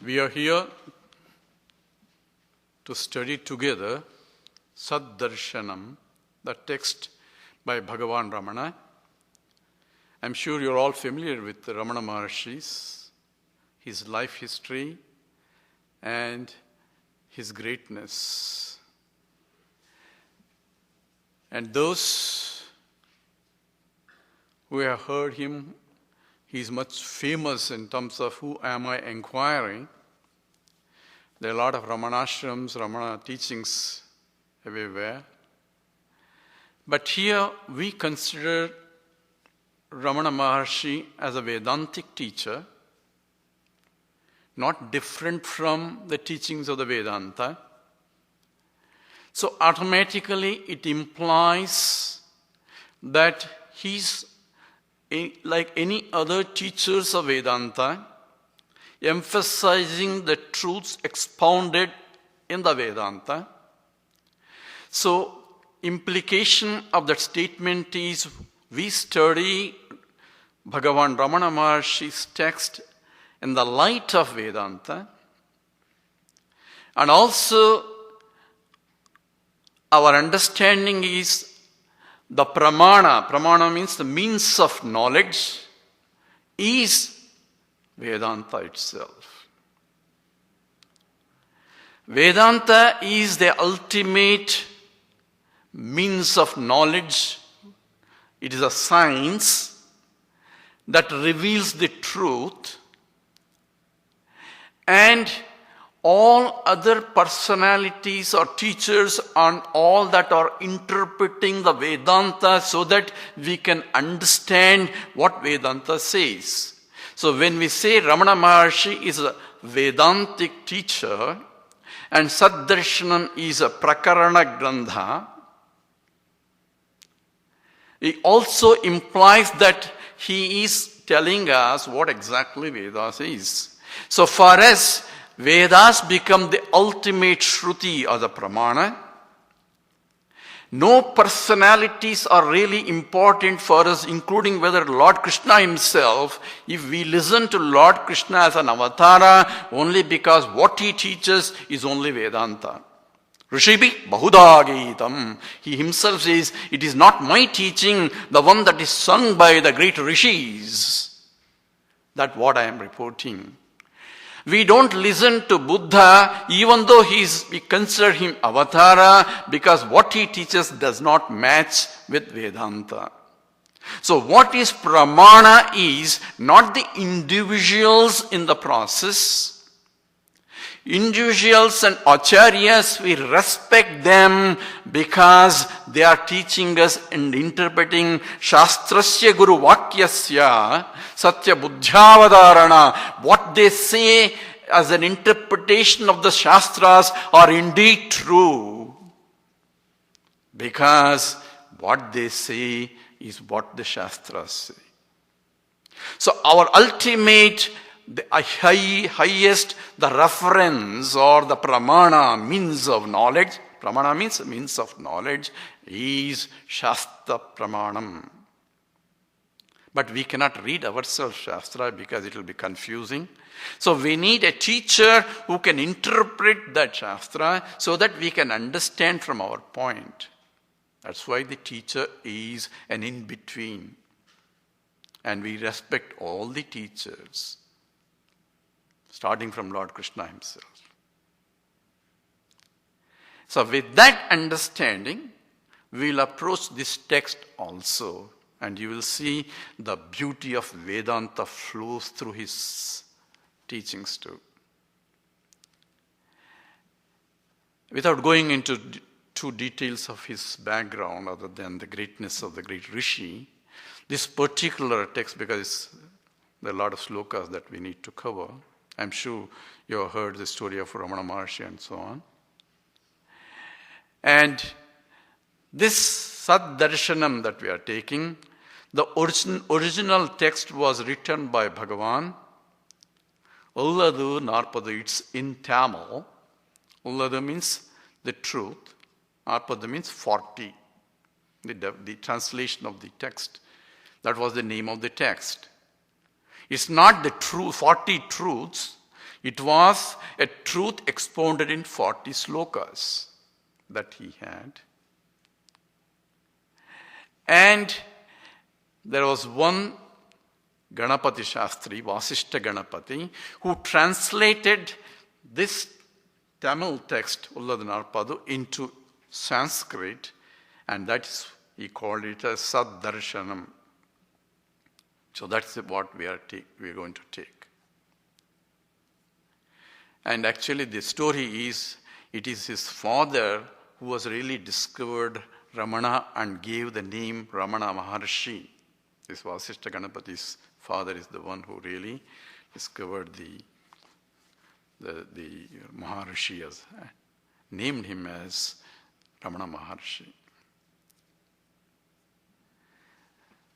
We are here to study together Saddarsanam, the text by Bhagavan Ramana. I'm sure you're all familiar with Ramana Maharshi's, his life history and his greatness. And those who have heard him, he is much famous in terms of who am I inquiring. There are a lot of Ramanashrams, Ramana teachings everywhere. But here we consider Ramana Maharshi as a Vedantic teacher, not different from the teachings of the Vedanta. So automatically it implies that he's like any other teachers of Vedanta, emphasizing the truths expounded in the Vedanta. So implication of that statement is we study Bhagavan Ramana Maharshi's text in the light of Vedanta, and also our understanding is the pramana means the means of knowledge, is Vedanta itself. Vedanta is the ultimate means of knowledge. It is a science that reveals the truth, and all other personalities or teachers and all that are interpreting the Vedanta so that we can understand what Vedanta says. So when we say Ramana Maharshi is a Vedantic teacher and Saddarsanam is a Prakarana Grantha, it also implies that he is telling us what exactly Vedas is. So far as Vedas become the ultimate Shruti or the Pramana, no personalities are really important for us, including whether Lord Krishna himself. If we listen to Lord Krishna as an avatara only because what he teaches is only Vedanta. Rishibi Bahuda Gitam. He himself says, it is not my teaching, the one that is sung by the great rishis. That's what I am reporting. We don't listen to Buddha even though we consider him avatara, because what he teaches does not match with Vedanta. So what is pramana is not the individuals in the process. Individuals and acharyas, we respect them because they are teaching us and interpreting Shastrasya Guru Vakyasya Satya Buddhyavadarana. What they say as an interpretation of the Shastras are indeed true, because what they say is what the Shastras say. So our ultimate, the highest, the reference or the pramana, means of knowledge, pramana means means of knowledge, is Shastra Pramanam. But we cannot read ourselves Shastra because it will be confusing. So we need a teacher who can interpret that Shastra so that we can understand from our point. That's why the teacher is an in-between. And we respect all the teachers, starting from Lord Krishna himself. So with that understanding, we will approach this text also, and you will see the beauty of Vedanta flows through his teachings too. Without going into too details of his background other than the greatness of the great Rishi, this particular text, because there are a lot of slokas that we need to cover. I'm sure you have heard the story of Ramana Maharshi and so on. And this Saddarsanam that we are taking, the original text was written by Bhagavan. Ulladu Narpadu, it's in Tamil. Ulladu means the truth. Narpadu means 40. The translation of the text. That was the name of the text. It's not the 40 truths. It was a truth expounded in 40 slokas that he had. And there was one Ganapati Shastri, Vasishta Ganapati, who translated this Tamil text, Ulladanarpadu, into Sanskrit, and that is, he called it as Saddarsanam. So that's what we are going to take. And actually the story is, it is his father who was really discovered Ramana and gave the name Ramana Maharshi. This Vasishta Ganapati's father is the one who really discovered the Maharshi, as named him as Ramana Maharshi.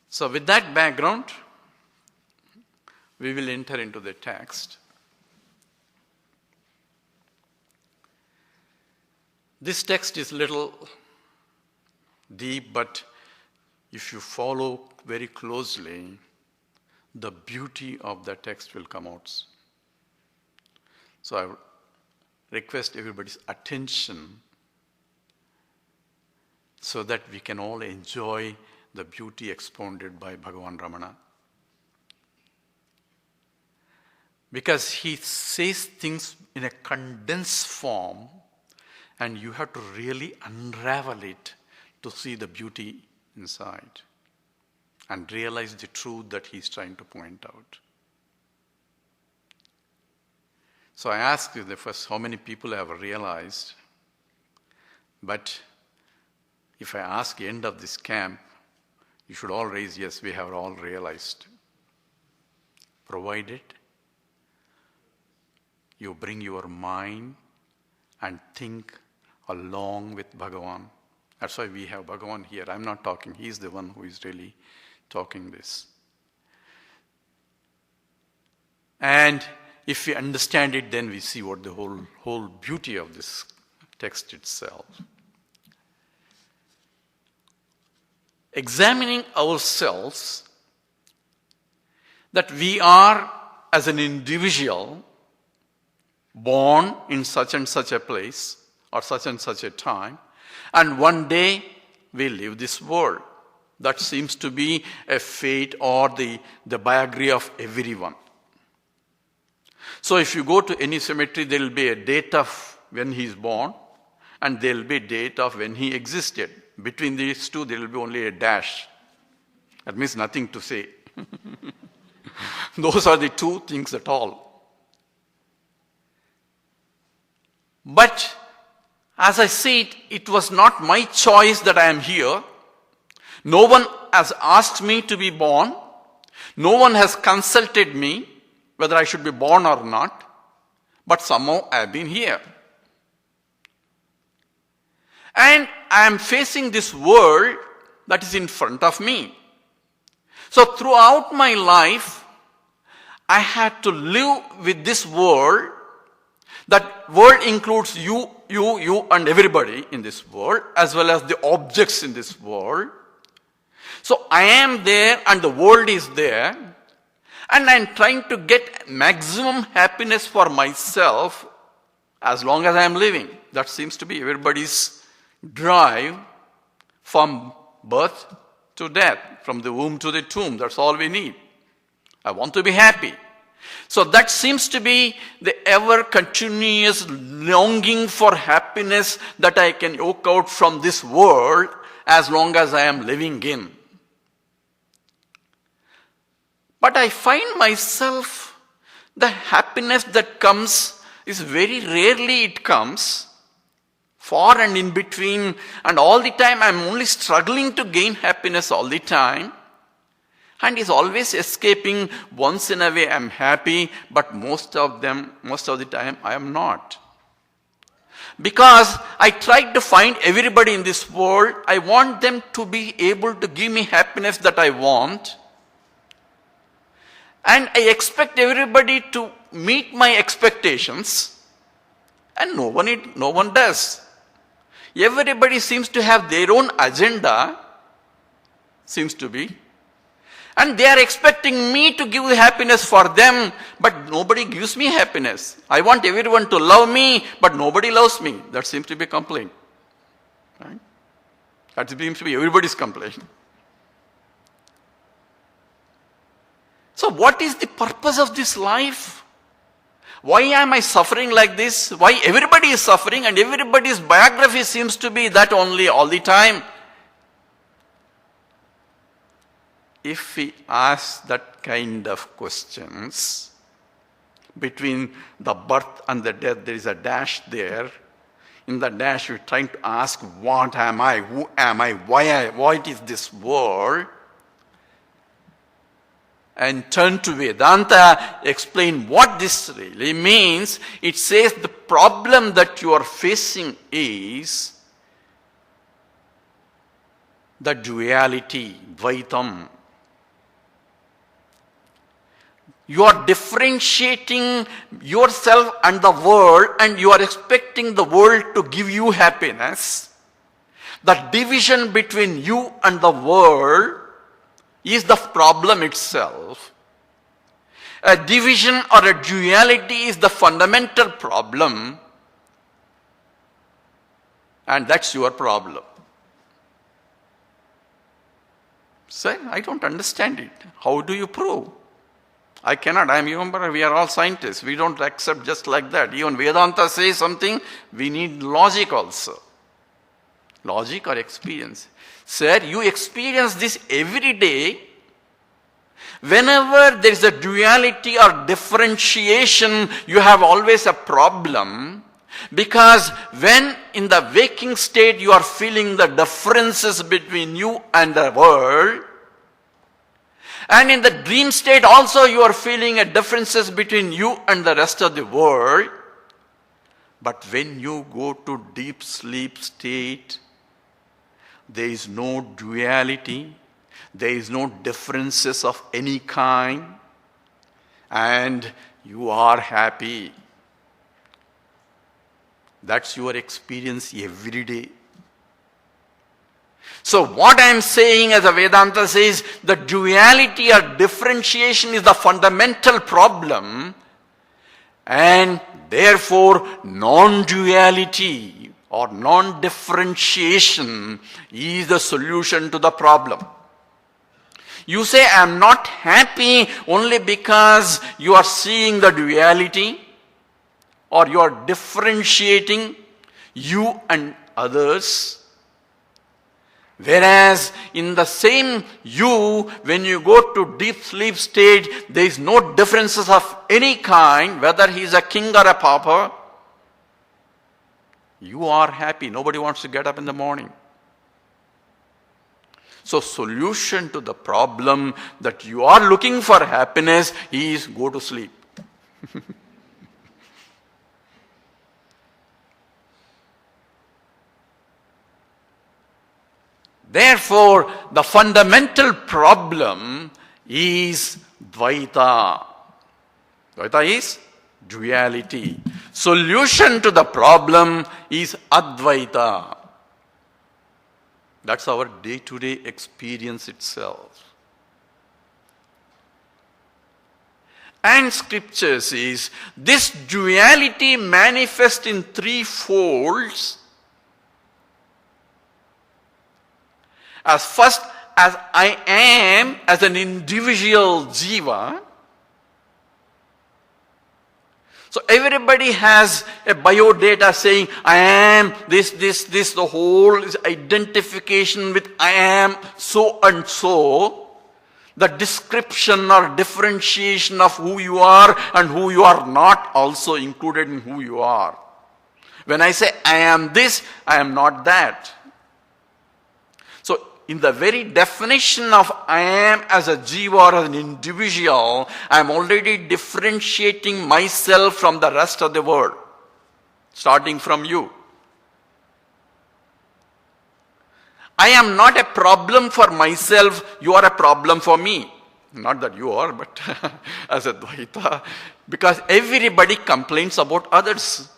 So with that background, we will enter into the text. This text is little deep, but if you follow very closely, the beauty of the text will come out. So I would request everybody's attention so that we can all enjoy the beauty expounded by Bhagavan Ramana. Because he says things in a condensed form, and you have to really unravel it to see the beauty inside and realize the truth that he's trying to point out. So I ask you the first, how many people have realized? But if I ask the end of this camp, you should all raise, yes, we have all realized. Provided you bring your mind and think along with Bhagavan. That's why we have Bhagavan here. I'm not talking. He's the one who is really talking this. And if we understand it, then we see what the whole beauty of this text itself. Examining ourselves, that we are, as an individual, born in such and such a place, or such and such a time, and one day we leave this world. That seems to be a fate or the biography of everyone. So if you go to any cemetery, there will be a date of when he is born, and there will be a date of when he existed. Between these two, there will be only a dash. That means nothing to say. Those are the two things at all. But as I said, it was not my choice that I am here. No one has asked me to be born. No one has consulted me whether I should be born or not. But somehow I have been here. And I am facing this world that is in front of me. So throughout my life, I had to live with this world. That world includes you and everybody in this world, as well as the objects in this world. So I am there and the world is there, and I am trying to get maximum happiness for myself as long as I am living. That seems to be everybody's drive from birth to death, from the womb to the tomb. That's all we need. I want to be happy. So that seems to be the ever continuous longing for happiness that I can yoke out from this world as long as I am living in. But I find myself, the happiness that comes is very rarely it comes, far and in between, and all the time I'm only struggling to gain happiness all the time. And is always escaping. Once in a way I'm happy, but most of the time I am not. Because I try to find everybody in this world, I want them to be able to give me happiness that I want. And I expect everybody to meet my expectations. And no one does. Everybody seems to have their own agenda, seems to be. And they are expecting me to give happiness for them, but nobody gives me happiness. I want everyone to love me, but nobody loves me. That seems to be a complaint. Right? That seems to be everybody's complaint. So what is the purpose of this life? Why am I suffering like this? Why everybody is suffering and everybody's biography seems to be that only all the time? If we ask that kind of questions, between the birth and the death there is a dash there. In the dash we're trying to ask, what am I? Who am I? Why is this world? And turn to Vedanta, explain what this really means. It says the problem that you are facing is the duality, Dvaitam. You are differentiating yourself and the world, and you are expecting the world to give you happiness. The division between you and the world is the problem itself. A division or a duality is the fundamental problem, and that's your problem. Say, I don't understand it. How do you prove? I cannot. Remember, we are all scientists. We don't accept just like that. Even Vedanta says something, we need logic also. Logic or experience. Sir, you experience this every day. Whenever there is a duality or differentiation, you have always a problem. Because when in the waking state you are feeling the differences between you and the world, and in the dream state also you are feeling a differences between you and the rest of the world. But when you go to deep sleep state, there is no duality, there is no differences of any kind, and you are happy. That's your experience every day. So what I am saying, as a Vedanta says, the duality or differentiation is the fundamental problem, and therefore non-duality or non-differentiation is the solution to the problem. You say, I am not happy only because you are seeing the duality, or you are differentiating you and others. Whereas in the same you, when you go to deep sleep state, there is no differences of any kind, whether he is a king or a pauper. You are happy. Nobody wants to get up in the morning. So solution to the problem that you are looking for happiness is go to sleep. Therefore, the fundamental problem is Dvaita. Dvaita is duality. Solution to the problem is Advaita. That's our day-to-day experience itself. And scripture says, this duality manifests in three folds. As first, as I am, as an individual jiva. So everybody has a biodata saying, I am this, the whole is identification with I am so and so. The description or differentiation of who you are and who you are not also included in who you are. When I say I am this, I am not that. So in the very definition of I am as a jiva or as an individual, I am already differentiating myself from the rest of the world, starting from you. I am not a problem for myself, you are a problem for me. Not that you are, but as Advaita. Because everybody complains about others.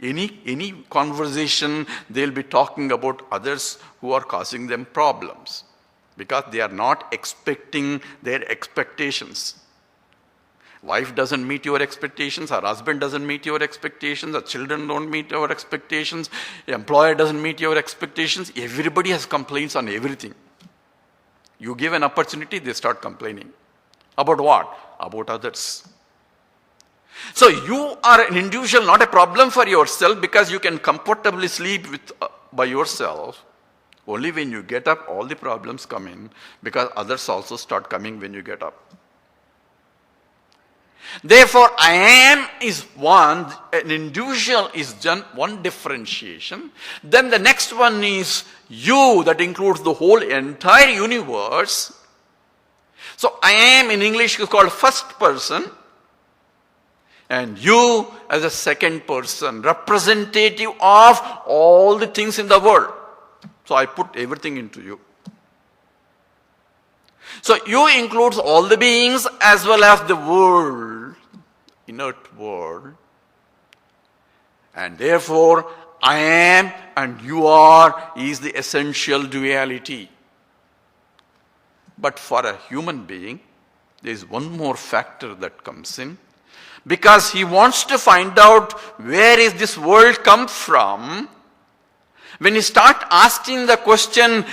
Any conversation, they'll be talking about others who are causing them problems. because they are not expecting their expectations. Wife doesn't meet your expectations, her husband doesn't meet your expectations, the children don't meet your expectations, the employer doesn't meet your expectations. Everybody has complaints on everything. You give an opportunity, they start complaining. About what? About others. So you are an individual, not a problem for yourself, because you can comfortably sleep by yourself. Only when you get up, all the problems come in, because others also start coming when you get up. Therefore, I am is one, an individual is one differentiation. Then the next one is you, that includes the whole entire universe. So I am in English is called first person, and you as a second person, representative of all the things in the world. So I put everything into you. So you includes all the beings as well as the world, inert world. And therefore, I am and you are is the essential duality. But for a human being, there is one more factor that comes in. Because he wants to find out where is this world come from. When you start asking the question,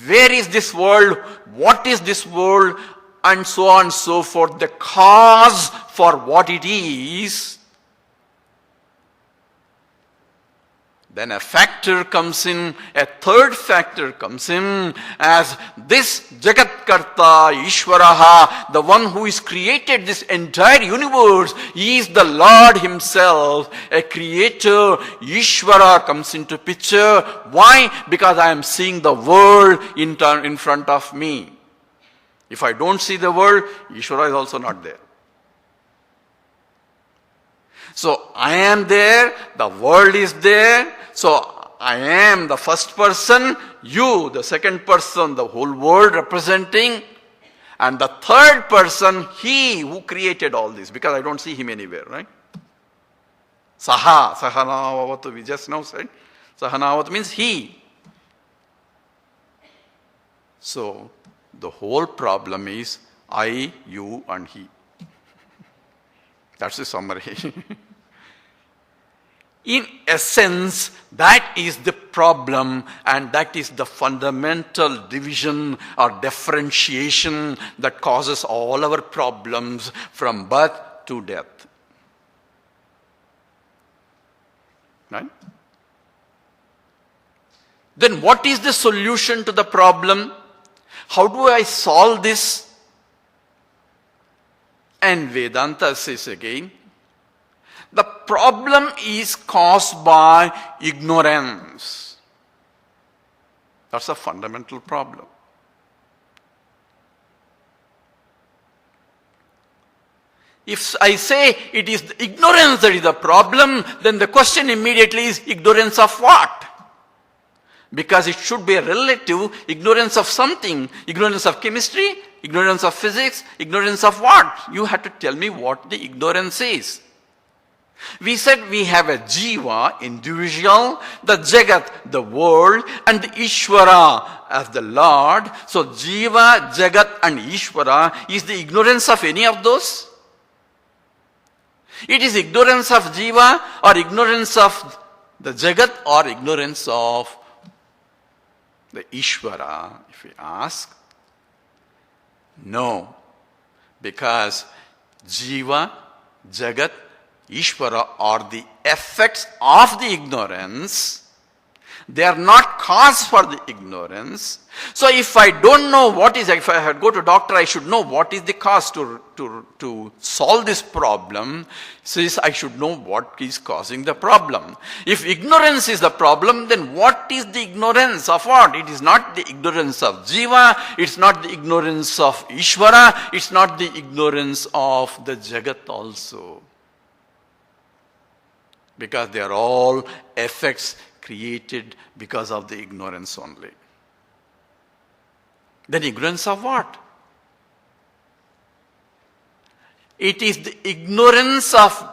where is this world, what is this world, and so on and so forth, the cause for what it is, then a factor comes in, a third factor comes in, as this Jagat Karta, Ishvaraha, the one who is created this entire universe, he is the Lord himself, a creator. Ishvara comes into picture. Why? Because I am seeing the world in front of me. If I don't see the world, Ishvara is also not there. So I am there, the world is there. So I am the first person, you the second person, the whole world representing, and the third person, he who created all this, because I don't see him anywhere, right? Saha, Sahanavatu, we just now said. Sahanavatu means he. So the whole problem is I, you, and he. That's the summary. In essence, that is the problem, and that is the fundamental division or differentiation that causes all our problems from birth to death. Right? Then what is the solution to the problem? How do I solve this? And Vedanta says again, the problem is caused by ignorance. That's a fundamental problem. If I say it is the ignorance that is the problem, then the question immediately is ignorance of what? Because it should be a relative ignorance of something. Ignorance of chemistry, ignorance of physics, ignorance of what? You have to tell me what the ignorance is. We said we have a jiva, individual, the jagat, the world, and the Ishvara as the Lord. So jiva, jagat, and Ishvara is the ignorance of any of those? It is ignorance of jiva or ignorance of the jagat or ignorance of the Ishvara, if we ask. No, because jiva, jagat, Ishvara are the effects of the ignorance. They are not cause for the ignorance. So if I don't know what is, if I had to go to doctor, I should know what is the cause to solve this problem. Says I should know what is causing the problem. If ignorance is the problem, then what is the ignorance of what? It is not the ignorance of jiva, it's not the ignorance of Ishvara, it's not the ignorance of the Jagat also. Because they are all effects created because of the ignorance only. Then ignorance of what? It is the ignorance of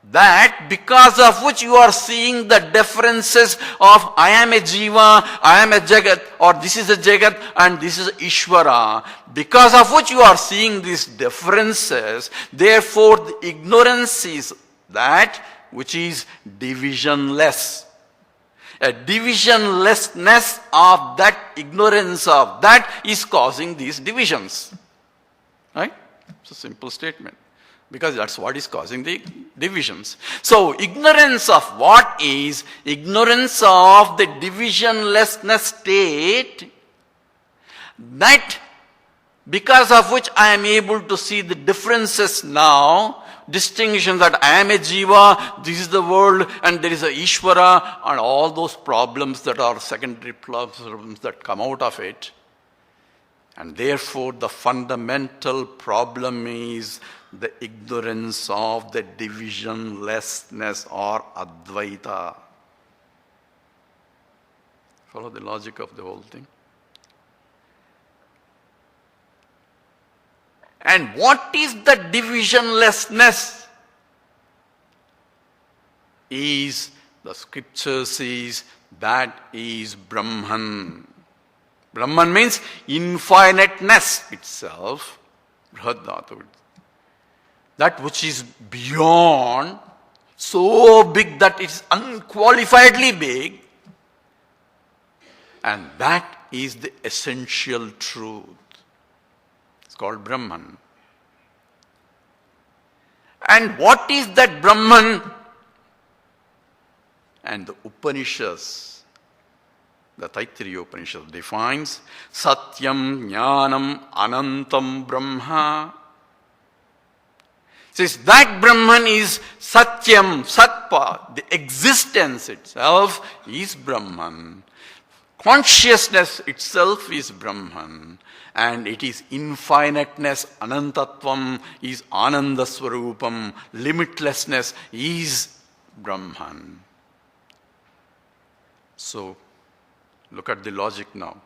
that because of which you are seeing the differences of I am a Jiva, I am a Jagat, or this is a Jagat and this is Ishvara, because of which you are seeing these differences, therefore the ignorance is that which is divisionless. A divisionlessness of that ignorance of that is causing these divisions. Right? It's a simple statement. Because that's what is causing the divisions. So, ignorance of what is? Ignorance of the divisionlessness state, that because of which I am able to see the differences now, distinction that I am a Jiva, this is the world, and there is a Ishvara, and all those problems that are secondary problems that come out of it. And therefore, the fundamental problem is the ignorance of the divisionlessness or Advaita. Follow the logic of the whole thing. And what is the divisionlessness? Is the scripture says that is Brahman. Brahman means infiniteness itself. That which is beyond, so big that it is unqualifiedly big. And that is the essential truth. It's called Brahman. And what is that Brahman? And the Upanishads, the Taittiriya Upanishad defines Satyam Jnanam Anantam Brahma. Says that Brahman is Satyam, Satpa, the existence itself is Brahman. Consciousness itself is Brahman. And it is infiniteness, Anantatvam is Ananda Swarupam, limitlessness is Brahman. So, look at the logic now.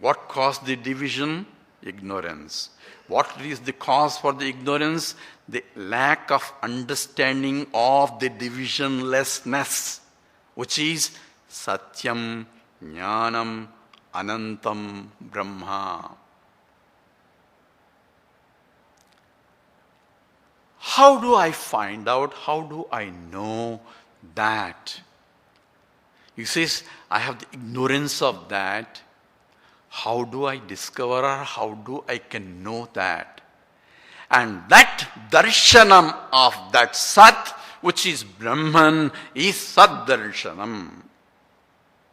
What caused the division? Ignorance. What is the cause for the ignorance? The lack of understanding of the divisionlessness, which is Satyam, Jnanam, Anantam, Brahma. How do I find out? How do I know that? He says, I have the ignorance of that. How do I discover or how do I can know that? And that darshanam of that Sat, which is Brahman, is Saddarsanam.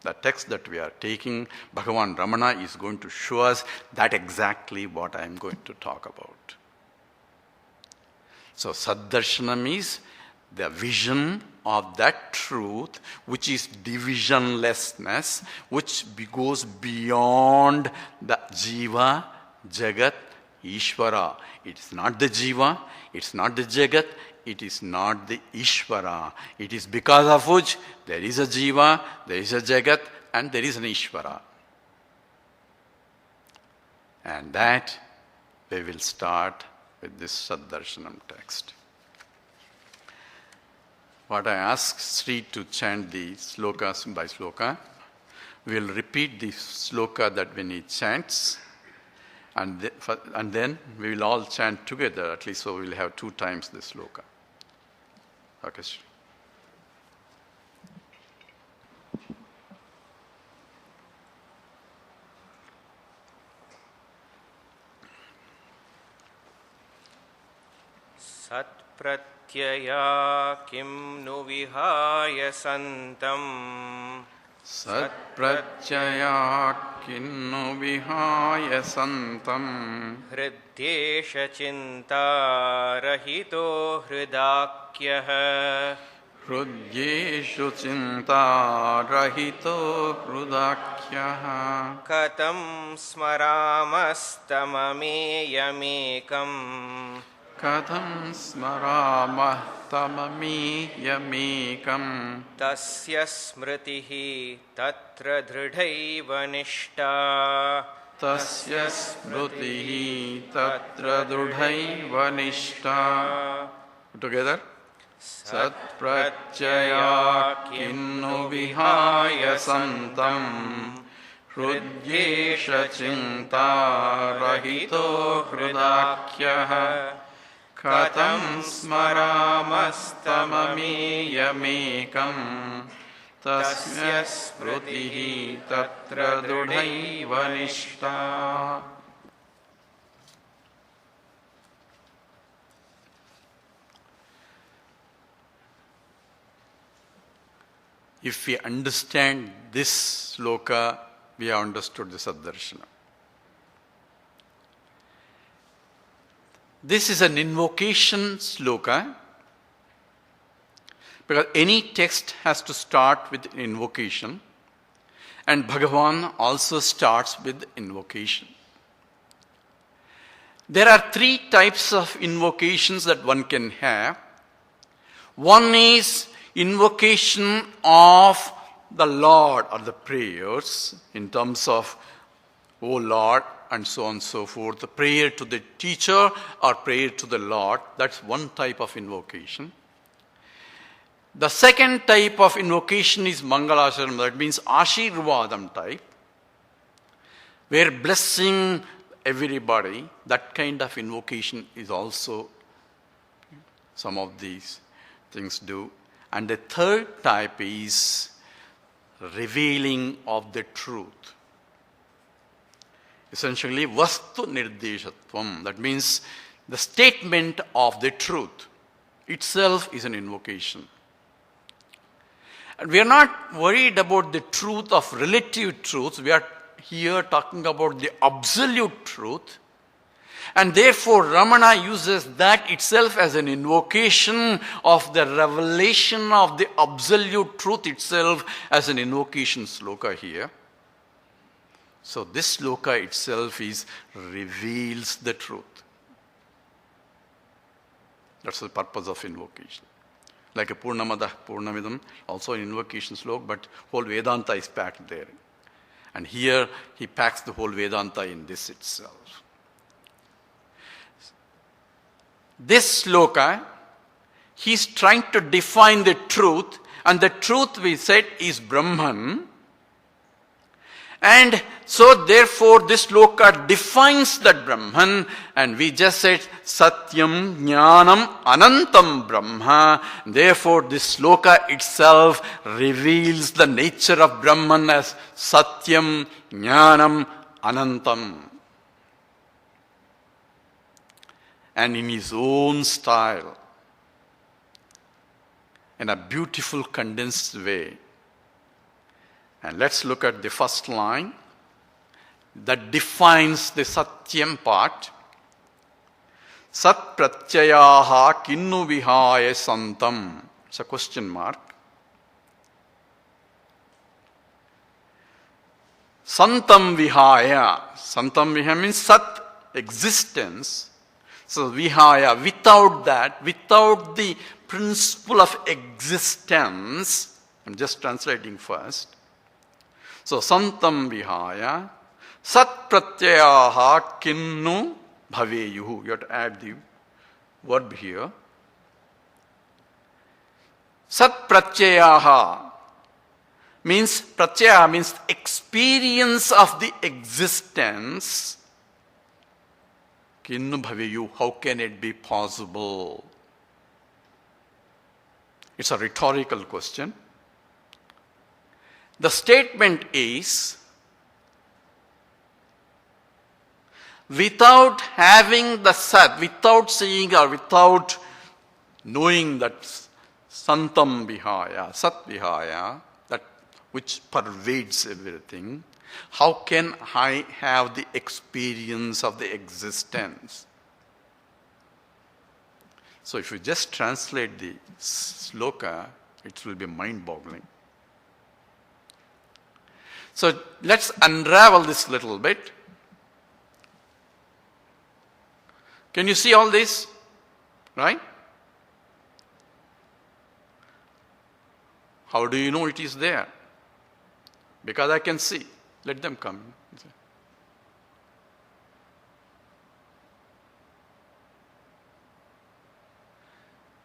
The text that we are taking, Bhagavan Ramana is going to show us that exactly what I am going to talk about. So Saddarshanam is the vision of that truth which is divisionlessness, which goes beyond the Jiva, Jagat, Ishvara. It's not the Jiva, it's not the Jagat, it is not the Ishvara. It is because of which there is a Jiva, there is a Jagat, and there is an Ishvara. And that we will start with this Saddarshanam text. What I ask Sri to chant the slokas by sloka. We will repeat the sloka that when he chants, and then we will all chant together, at least so we will have 2 times the sloka. Okay, Sri. Pratyaya kim nu vihaya santam Satpratyaya kinnu vihaya santam hridyesha chinta rahito hridakyah Hrudyeshu chinta rahito hrudakyah katam smaramastamameyamekam Katham smaramah tamamiyamekam tasya smritihi tatra dridhaiva nishta Tasya smrutihi tatra drudhaiva nishta. Together. Satpratyaya kinnu vihaya santam hrudyesha chinta rahito hrudakyah katam smaramastamamiyamekam tasya sprutihi tatra dudhaiva nishta. If we understand this sloka, we have understood the Saddarsanam. This is an invocation sloka because any text has to start with an invocation, and Bhagavan also starts with invocation. There are three types of invocations that one can have. One is invocation of the Lord or the prayers in terms of, O Lord, and so on and so forth. The prayer to the teacher or prayer to the Lord, that's one type of invocation. The second type of invocation is Mangalasharam, that means Ashirvadam type, where blessing everybody. That kind of invocation is also some of these things do. And the third type is revealing of the truth. Essentially, Vastu Nirdeshatvam. That means the statement of the truth itself is an invocation. And we are not worried about the truth of relative truths. We are here talking about the absolute truth. And therefore, Ramana uses that itself as an invocation of the revelation of the absolute truth itself as an invocation sloka here. So this sloka itself reveals the truth. That's the purpose of invocation. Like a Purnamadah, Purnamidam, also an invocation sloka, but whole Vedanta is packed there. And here he packs the whole Vedanta in this itself. This sloka, he's trying to define the truth, and the truth we said is Brahman. And so therefore this sloka defines that Brahman, and we just said Satyam Jnanam Anantam Brahma. Therefore this sloka itself reveals the nature of Brahman as Satyam Jnanam Anantam. And in his own style, in a beautiful condensed way. And let's look at the first line that defines the Satyam part. Sat pratyayaha kinnu vihaya santam. It's a question mark. Santam vihaya. Santam vihaya means Sat, existence. So vihaya, without that, without the principle of existence, I'm just translating first. So santam vihaya, sat pratyayaha kinnu bhaveyuhu. You have to add the verb here. Sat pratyayaha means, pratyaya means experience of the existence. Kinnu bhaveyu, how can it be possible? It's a rhetorical question. The statement is, without having the Sat, without seeing or without knowing that Santam Vihaya, Sat Vihaya, that which pervades everything, how can I have the experience of the existence? So if you just translate the sloka, it will be mind-boggling. So let's unravel this little bit. Can you see all this? Right? How do you know it is there? Because I can see. Let them come.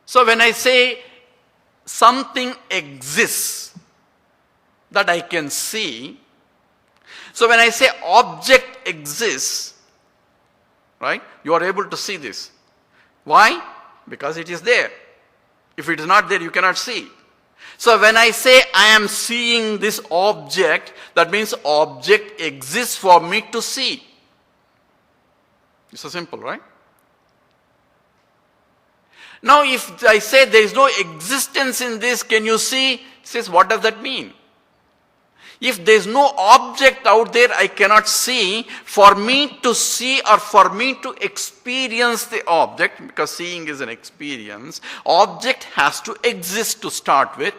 So when I say something exists that I can see, so when I say object exists, right, you are able to see this. Why? Because it is there. If it is not there, you cannot see. So when I say I am seeing this object, that means object exists for me to see. It's so simple, right? Now if I say there is no existence in this, can you see? He says, what does that mean? If there is no object out there I cannot see, for me to see or for me to experience the object, because seeing is an experience, object has to exist to start with.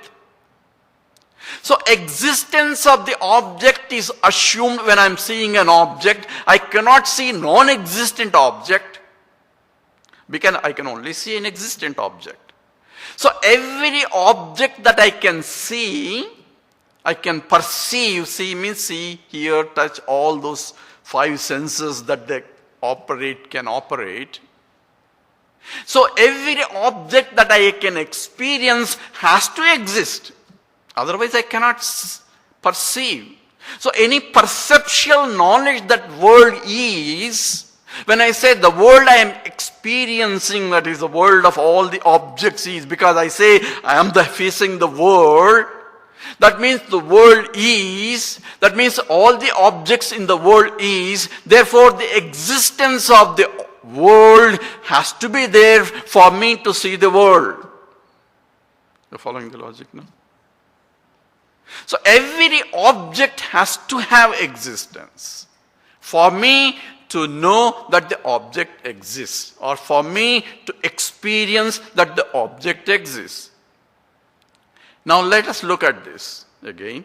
So existence of the object is assumed when I am seeing an object. I cannot see non-existent object because I can only see an existent object. So every object that I can see, I can perceive. See means see, hear, touch, all those five senses that they can operate. So every object that I can experience has to exist. Otherwise I cannot perceive. So any perceptual knowledge that world is, when I say the world I am experiencing, that is the world of all the objects is, because I say I am facing the world, that means the world is, that means all the objects in the world is, therefore the existence of the world has to be there for me to see the world. You're following the logic now? So every object has to have existence for me to know that the object exists, or for me to experience that the object exists. Now let us look at this again.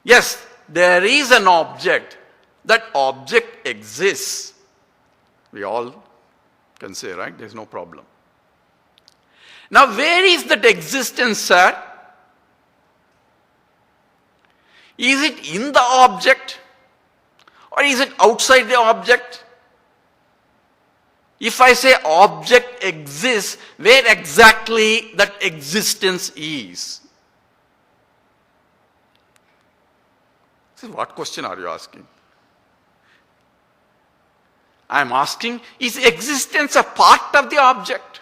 Yes, there is an object. That object exists. We all can say, right? There is no problem. Now where is that existence, sir? Is it in the object? Or is it outside the object? If I say object exists, where exactly that existence is? So what question are you asking? I am asking, is existence a part of the object?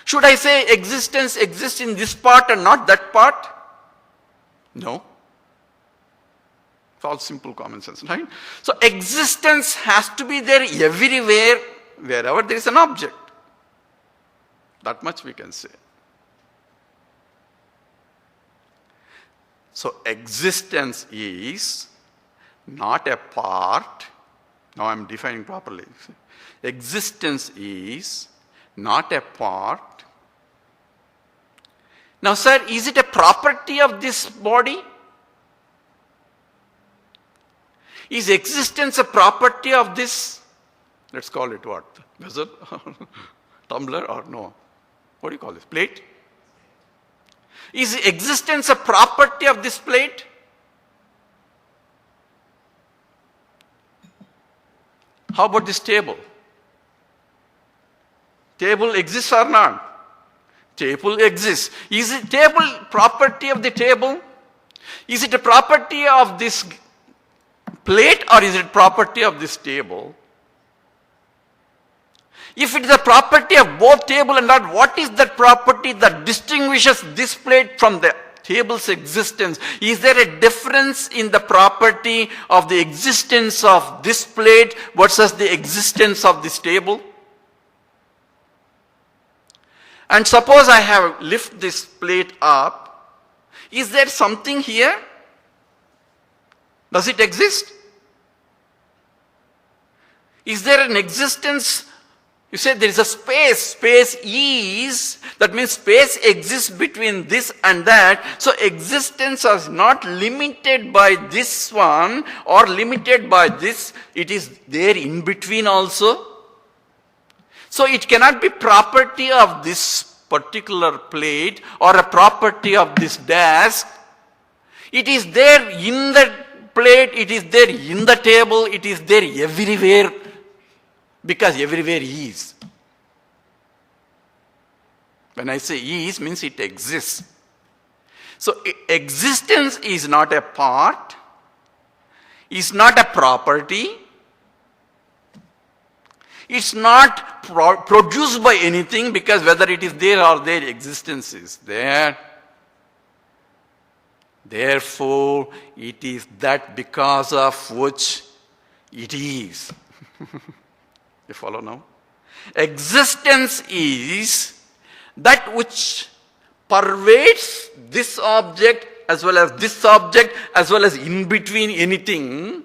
Should I say existence exists in this part and not that part? No. It's all simple common sense, right? So existence has to be there everywhere, wherever there is an object. That much we can say. So existence is not a part. Now I am defining properly. Existence is not a part. Now sir, is it a property of this body? Is existence a property of this? Let's call it what? Vessel? Tumbler or no? What do you call this? Plate? Is existence a property of this plate? How about this table? Table exists or not? Table exists. Is it table property of the table? Is it a property of this plate or is it property of this table? If it is a property of both table and not, what is that property that distinguishes this plate from the table's existence? Is there a difference in the property of the existence of this plate versus the existence of this table? And suppose I have lift this plate up. Is there something here? Does it exist? Is there an existence? You say there is a space. Space is, that means space exists between this and that. So existence is not limited by this one or limited by this. It is there in between also. So it cannot be property of this particular plate or a property of this desk. It is there in the plate, it is there in the table, it is there everywhere, because everywhere is. When I say is, means it exists. So existence is not a part, is not a property, it's not produced by anything, because whether it is there or there, existence is there. Therefore, it is that because of which it is. You follow now? Existence is that which pervades this object as well as this object as well as in between anything.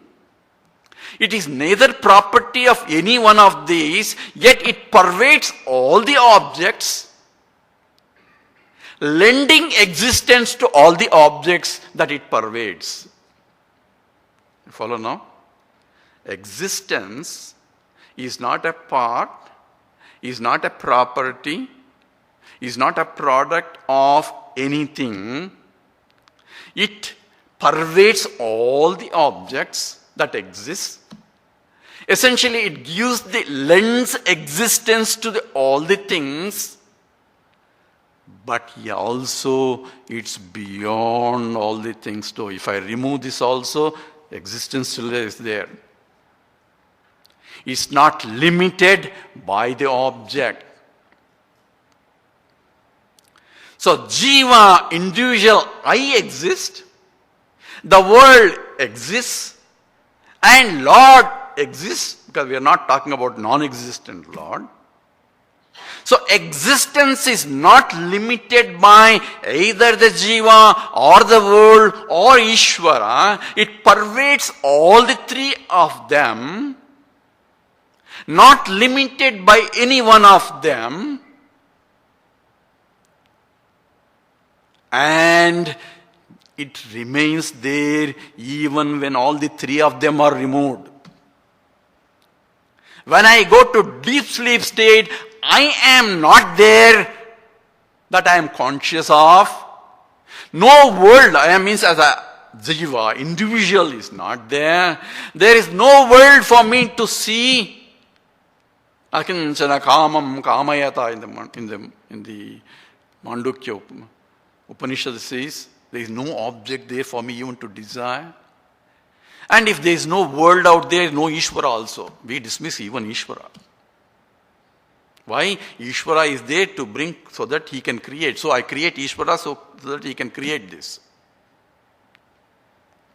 It is neither property of any one of these, yet it pervades all the objects, lending existence to all the objects that it pervades. You follow now? Existence is not a part, is not a property, is not a product of anything. It pervades all the objects that exist. Essentially, it gives the lends existence to all the things, but also it's beyond all the things too. If I remove this also, existence still is there. It's not limited by the object. So, Jiva, individual I exist, the world exists, and Lord exists, because we are not talking about non-existent Lord. So, existence is not limited by either the Jiva or the world or Ishvara. It pervades all the three of them, not limited by any one of them, and it remains there even when all the three of them are removed. When I go to deep sleep state, I am not there that I am conscious of. No world, I means as a jiva, individual is not there. There is no world for me to see. Akinchana kamam kamayata in the Mandukya Upanishad says, there is no object there for me even to desire. And if there is no world out there, no Ishvara also. We dismiss even Ishvara. Why? Ishvara is there to bring so that he can create. So I create Ishvara so that he can create this.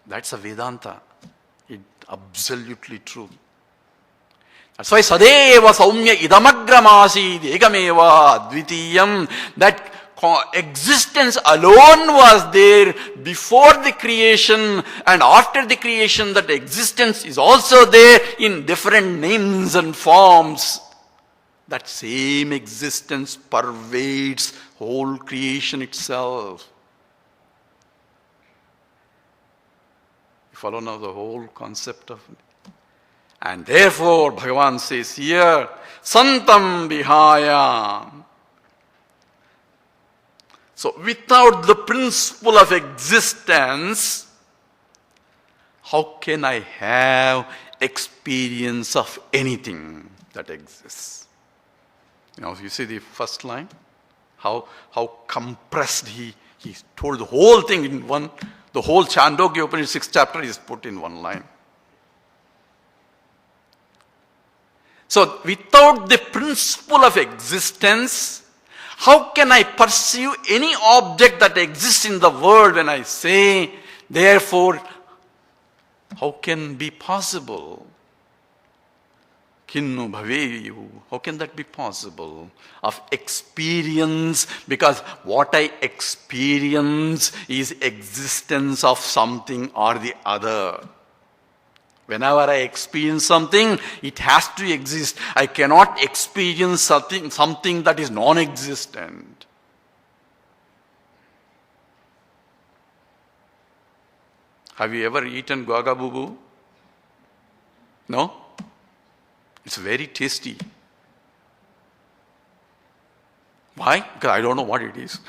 That's a Vedanta. It's absolutely true. That's why Sadeva Saumya Idamagramasi Egameva Advitiyam. That existence alone was there before the creation, and after the creation that existence is also there in different names and forms. That same existence pervades whole creation itself. You follow now the whole concept of it. And therefore Bhagavan says here, Santam Vihaya. So without the principle of existence, how can I have experience of anything that exists? You know, you see the first line, how compressed he told the whole thing in one, the whole Chandogya Upanishad 6th chapter is put in one line. So without the principle of existence, how can I perceive any object that exists in the world when I say, therefore, how can be possible? Kinnu bhaveyu. How can that be possible? Of experience, because what I experience is existence of something or the other. Whenever I experience something, it has to exist. I cannot experience something that is non-existent. Have you ever eaten guaga bubu? No? It's very tasty. Why? Because I don't know what it is.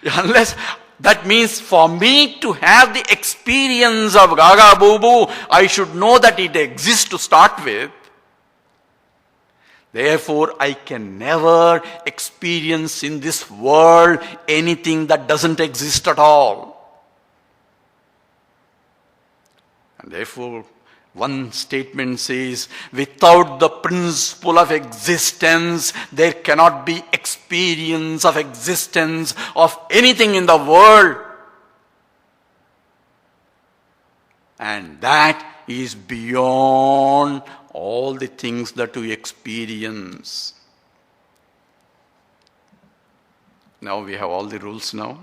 Unless, that means for me to have the experience of gaga bubu, I should know that it exists to start with. Therefore, I can never experience in this world anything that doesn't exist at all. And therefore, one statement says, without the principle of existence, there cannot be experience of existence of anything in the world. And that is beyond all the things that we experience. Now we have all the rules now.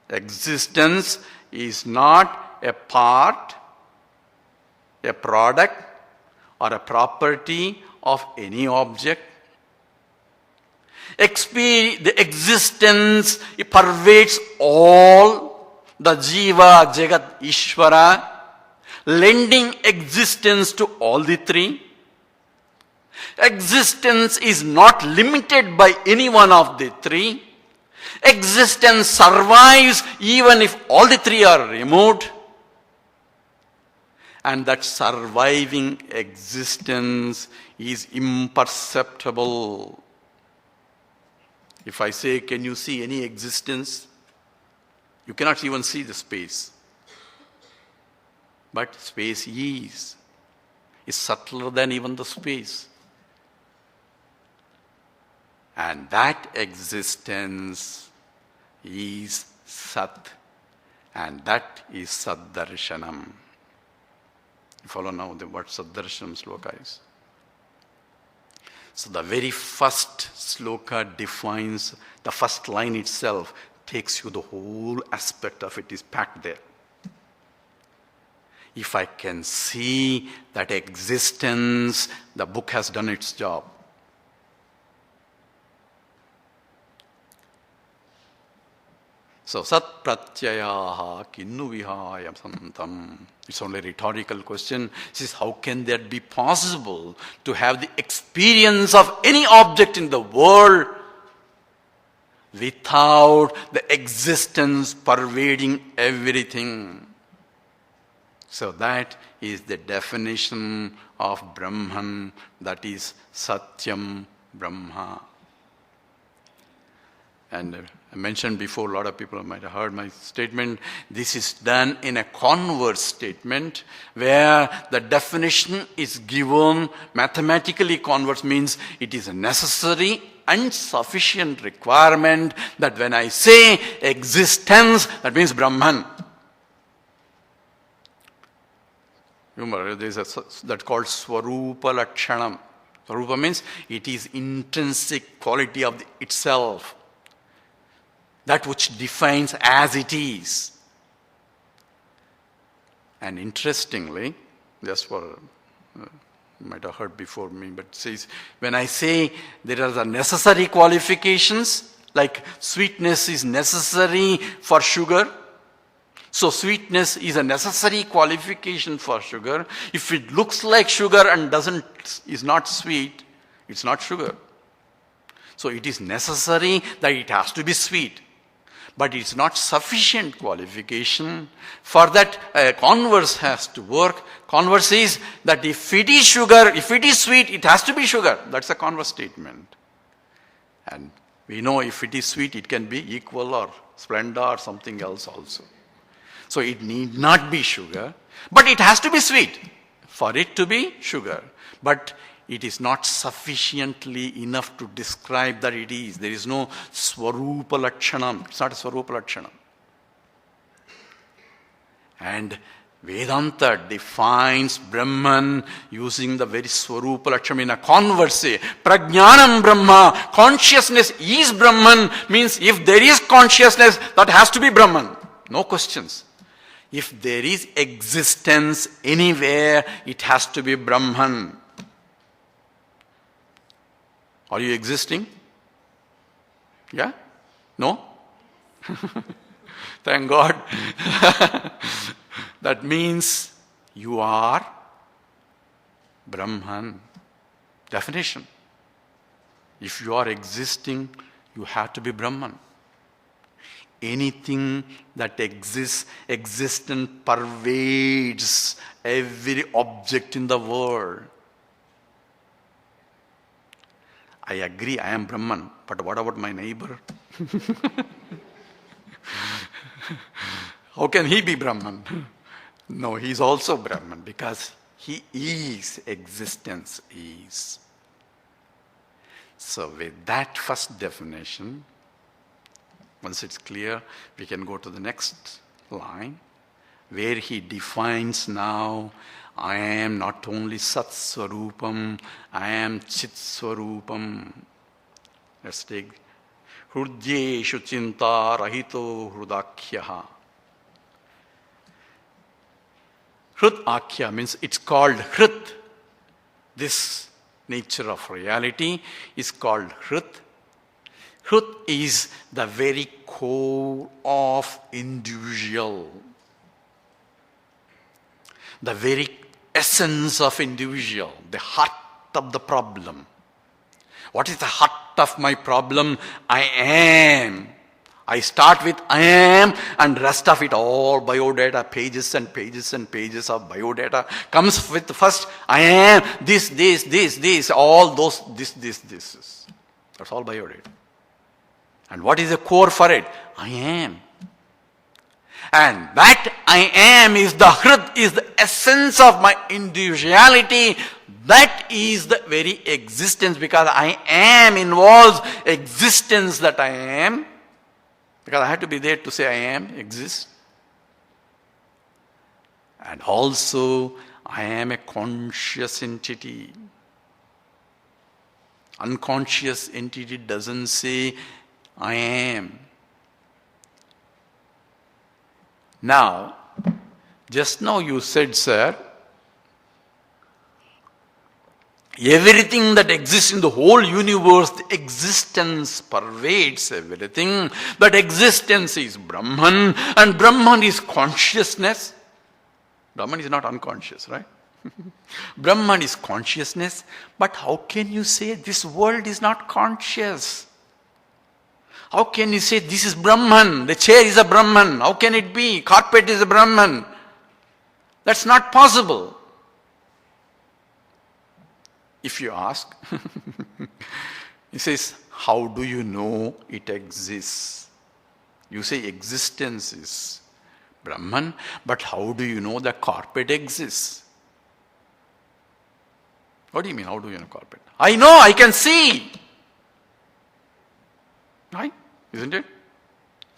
Existence is not a part, a product, or a property of any object. The existence, it pervades all the Jiva, Jagat, Ishvara, lending existence to all the three. Existence is not limited by any one of the three. Existence survives even if all the three are removed. And that surviving existence is imperceptible. If I say, can you see any existence? You cannot even see the space. But space is subtler than even the space. And that existence is Sat. And that is Saddarsanam. You follow now what Saddarsanam sloka is. So the very first sloka defines, the first line itself takes you the whole aspect of it is packed there. If I can see that existence, the book has done its job. So sat pratyayaha kinnu vihaya santam. It's only a rhetorical question. It says, how can that be possible to have the experience of any object in the world without the existence pervading everything? So that is the definition of Brahman, that is Satyam Brahma. And I mentioned before, a lot of people might have heard my statement. This is done in a converse statement where the definition is given mathematically. Converse means it is a necessary and sufficient requirement that when I say existence, that means Brahman. Remember, there is that called Swarupa Lakshanam. Swarupa means it is intrinsic quality of itself. That which defines as it is. And interestingly, just for, you might have heard before me, but it says, when I say there are the necessary qualifications, like sweetness is necessary for sugar, so sweetness is a necessary qualification for sugar. If it looks like sugar and is not sweet, it's not sugar. So it is necessary that it has to be sweet. But it's not sufficient qualification. For that, converse has to work. Converse is that if it is sugar, if it is sweet, it has to be sugar. That's a converse statement. And we know if it is sweet, it can be equal or splendor or something else also. So it need not be sugar, but it has to be sweet for it to be sugar. But it is not sufficiently enough to describe that it is. There is no Swarupa Lakshanam. It's not a Swarupa Lakshanam. And Vedanta defines Brahman using the very Swarupa Lakshanam in a converse. Prajnanam Brahma. Consciousness is Brahman means if there is consciousness, that has to be Brahman. No questions. If there is existence anywhere, it has to be Brahman. Are you existing? Yeah? No? Thank God. That means you are Brahman. Definition. If you are existing, you have to be Brahman. Anything that exists, existence pervades every object in the world. I agree, I am Brahman, but what about my neighbor? How can he be Brahman? No, he is also Brahman because he is, existence is. So with that first definition, once it's clear, we can go to the next line, where he defines now, I am not only Sat Swarupam, I am Chit Swarupam. Let's take Hrudyeshu Chinta Rahito Hrudakyaha. Hrudakya means it's called Hrut. This nature of reality is called Hrut. Hrut is the very core of individual. The very essence of individual, the heart of the problem. What is the heart of my problem? I am. I start with I am, and rest of it all biodata, pages and pages and pages of biodata comes with first I am, this, all those, this. That's all biodata. And what is the core for it? I am. And that I am is the Hrut, is the essence of my individuality. That is the very existence, because I am involves existence that I am. Because I have to be there to say I am, exist. And also, I am a conscious entity. Unconscious entity doesn't say I am. Now, just now you said, sir, everything that exists in the whole universe, the existence pervades everything. That existence is Brahman, and Brahman is consciousness. Brahman is not unconscious, right? Brahman is consciousness. But how can you say this world is not conscious? How can you say this is Brahman? The chair is a Brahman. How can it be? Carpet is a Brahman. That's not possible. If you ask, he says, how do you know it exists? You say existence is Brahman, but how do you know the carpet exists? What do you mean, how do you know carpet? I know, I can see. Right? Isn't it?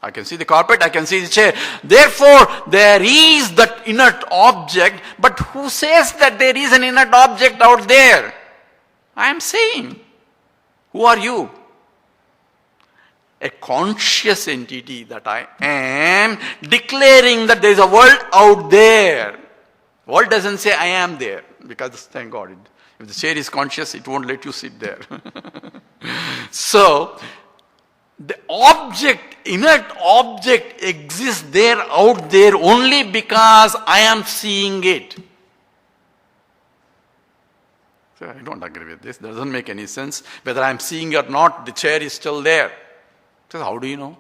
I can see the carpet, I can see the chair. Therefore, there is that inert object, but who says that there is an inert object out there? I am saying. Who are you? A conscious entity that I am, declaring that there is a world out there. World doesn't say I am there, because thank God, if the chair is conscious, it won't let you sit there. So, the object, inert object exists there, out there, only because I am seeing it. So I don't agree with this. Doesn't make any sense. Whether I am seeing or not, the chair is still there. So how do you know?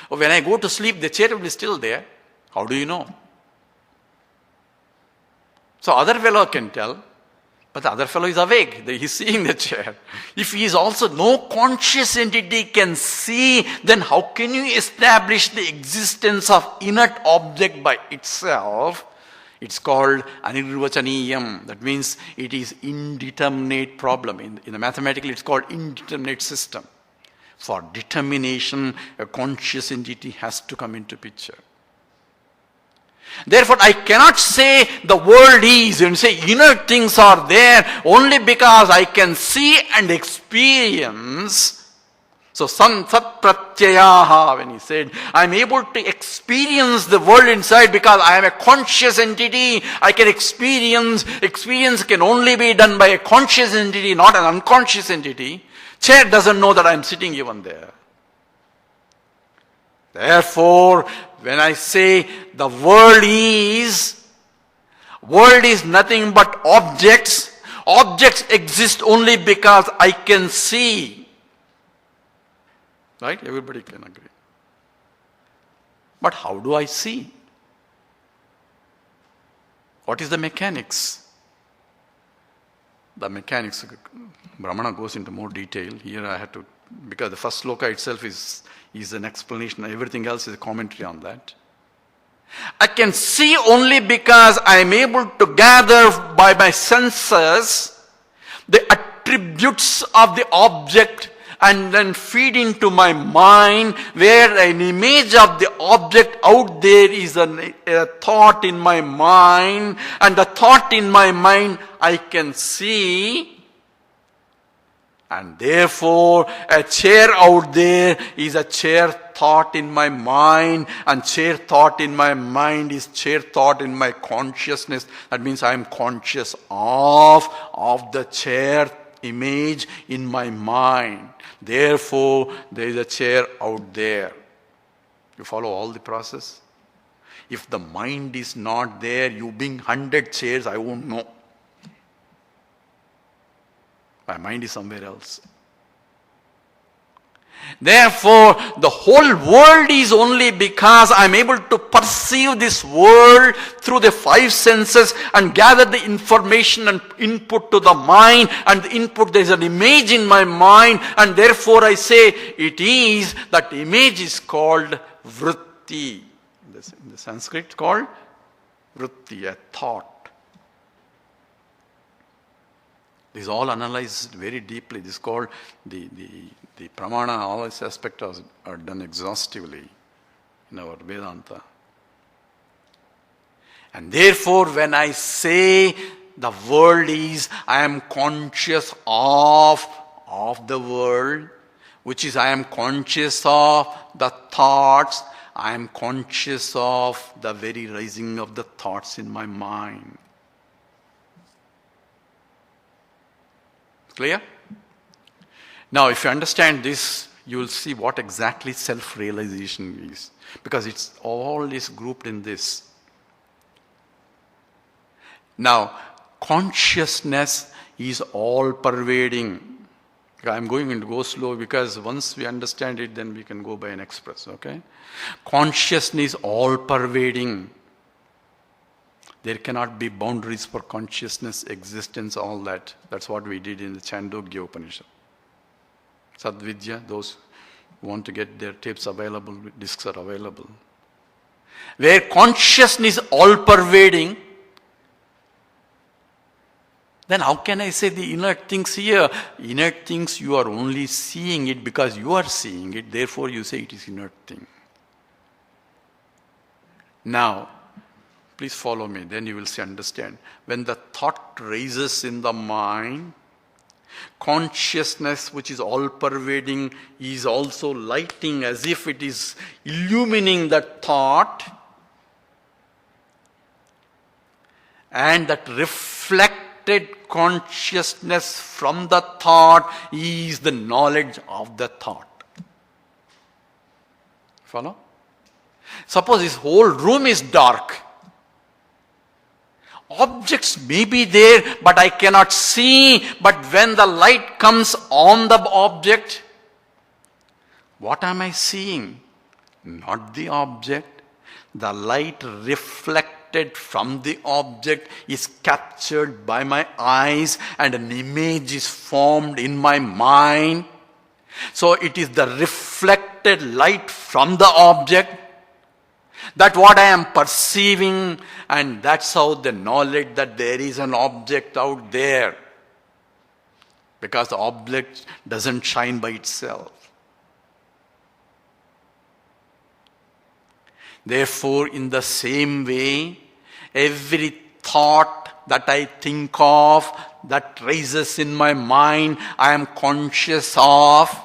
Or when I go to sleep, the chair will be still there. How do you know? So other fellow can tell, but the other fellow is awake. He is seeing the chair. If he is also no conscious entity can see, then how can you establish the existence of inert object by itself? It's called anirvachaniyam. That means it is indeterminate problem. In the mathematical, it's called indeterminate system. For determination, a conscious entity has to come into picture. Therefore, I cannot say the world is, and say inert things are there only because I can see and experience. So, sat pratyayaha, when he said, I am able to experience the world inside because I am a conscious entity. I can experience. Experience can only be done by a conscious entity, not an unconscious entity. Chair doesn't know that I am sitting even there. Therefore, when I say the world is nothing but objects. Objects exist only because I can see. Right? Everybody can agree. But how do I see? What is the mechanics? The mechanics, Brahmana goes into more detail. Here I had to, because the first sloka itself is an explanation. Everything else is a commentary on that. I can see only because I am able to gather by my senses the attributes of the object and then feed into my mind, where an image of the object out there is a thought in my mind, and the thought in my mind I can see. And therefore, a chair out there is a chair thought in my mind, and chair thought in my mind is chair thought in my consciousness. That means I am conscious of the chair image in my mind. Therefore, there is a chair out there. You follow all the process? If the mind is not there, you being 100 chairs, I won't know. My mind is somewhere else. Therefore, the whole world is only because I am able to perceive this world through the five senses and gather the information and input to the mind, and the input, there is an image in my mind, and therefore I say it is, that image is called vritti. In the Sanskrit called vritti, a thought. This is all analyzed very deeply. This is called the pramana, all these aspects are done exhaustively in our Vedanta. And therefore, when I say the world is, I am conscious of the world, which is I am conscious of the thoughts, I am conscious of the very rising of the thoughts in my mind. Clear? Now, if you understand this, you will see what exactly self-realization is. Because it's all is grouped in this. Now, consciousness is all-pervading. I'm going to go slow because once we understand it, then we can go by an express, okay? Consciousness is all-pervading. There cannot be boundaries for consciousness, existence, all that. That's what we did in the Chandogya Upanishad. Sadvidya, those who want to get their tapes available, discs are available. Where consciousness is all-pervading, then how can I say the inert things here? Inert things, you are only seeing it because you are seeing it, therefore you say it is inert thing. Now, please follow me, then you will understand. When the thought rises in the mind, consciousness, which is all-pervading, is also lighting as if it is illumining that thought. And that reflected consciousness from the thought is the knowledge of the thought. Follow? Suppose this whole room is dark. Objects may be there, but I cannot see. But when the light comes on the object, what am I seeing? Not the object. The light reflected from the object is captured by my eyes, and an image is formed in my mind. So it is the reflected light from the object that what I am perceiving, and that's how the knowledge that there is an object out there. Because the object doesn't shine by itself. Therefore, in the same way, every thought that I think of, that rises in my mind, I am conscious of.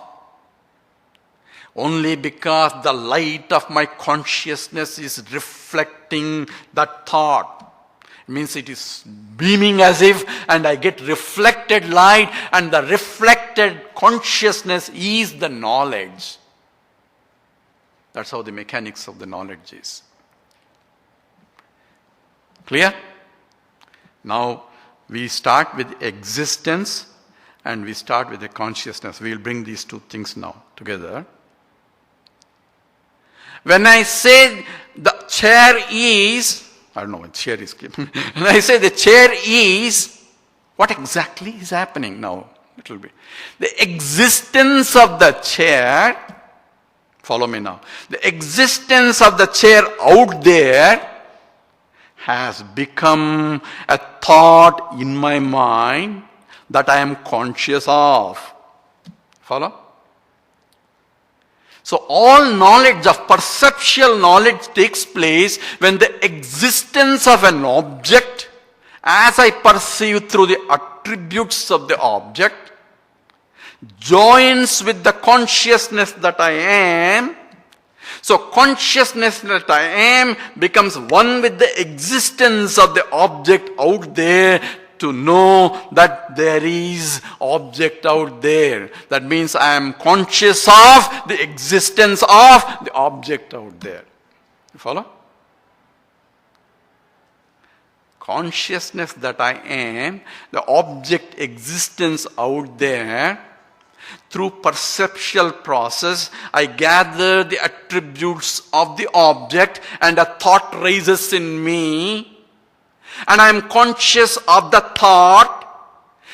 Only because the light of my consciousness is reflecting that thought. It means it is beaming as if, and I get reflected light, and the reflected consciousness is the knowledge. That's how the mechanics of the knowledge is. Clear? Now, we start with existence, and we start with the consciousness. We will bring these two things now together. When I say the chair is, I don't know what chair is. When I say the chair is, What exactly is happening now? It will be the existence of the chair. Follow me now. The existence of the chair out there has become a thought in my mind that I am conscious of. Follow? So all knowledge of perceptual knowledge takes place when the existence of an object, as I perceive through the attributes of the object, joins with the consciousness that I am. So consciousness that I am becomes one with the existence of the object out there, to know that there is object out there. That means I am conscious of the existence of the object out there. You follow? Consciousness that I am, the object existence out there. Through perceptual process, I gather the attributes of the object and a thought rises in me. And I am conscious of the thought.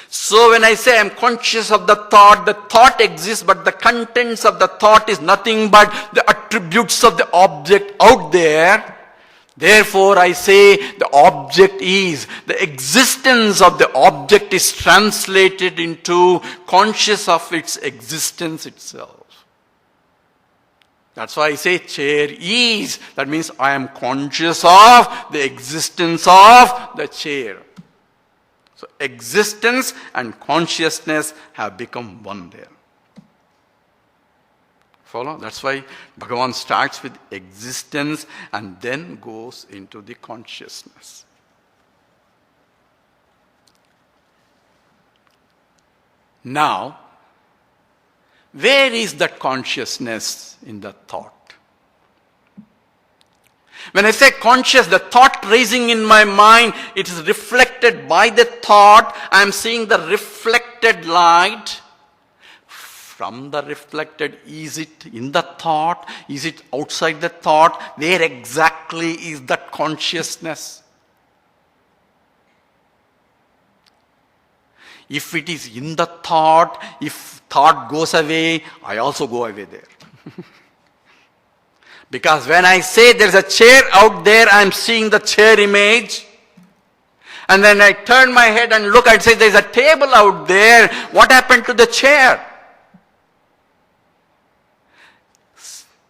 So when I say I am conscious of the thought exists, but the contents of the thought is nothing but the attributes of the object out there. Therefore I say the object is, the existence of the object is translated into conscious of its existence itself. That's why I say chair is. That means I am conscious of the existence of the chair. So existence and consciousness have become one there. Follow? That's why Bhagavan starts with existence and then goes into the consciousness. Now, where is that consciousness in the thought? When I say conscious, the thought rising in my mind, it is reflected by the thought. I am seeing the reflected light. From the reflected, is it in the thought? Is it outside the thought? Where exactly is that consciousness? If it is in the thought, if thought goes away, I also go away there. Because when I say there's a chair out there, I'm seeing the chair image. And then I turn my head and look, I'd say there's a table out there. What happened to the chair?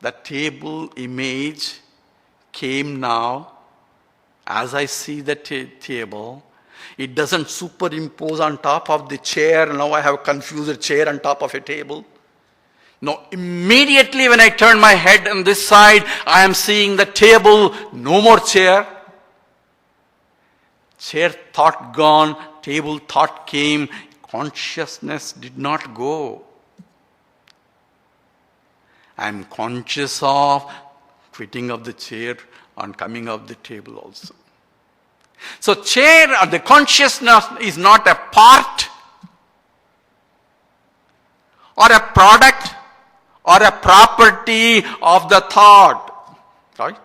The table image came now. As I see the table, it doesn't superimpose on top of the chair. Now I have confused a chair on top of a table. No, immediately when I turn my head on this side, I am seeing the table, no more chair. Chair thought gone, table thought came, consciousness did not go. I am conscious of quitting of the chair and coming of the table also. So chair or the consciousness is not a part or a product or a property of the thought. Right?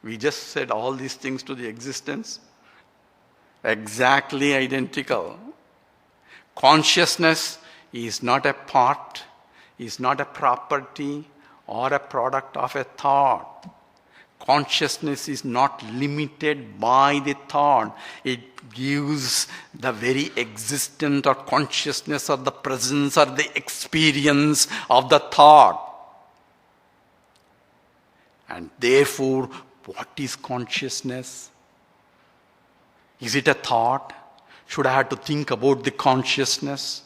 We just said all these things to the existence. Exactly identical. Consciousness is not a part, is not a property or a product of a thought. Consciousness is not limited by the thought. It gives the very existence or consciousness or the presence or the experience of the thought. And therefore, what is consciousness? Is it a thought? Should I have to think about the consciousness?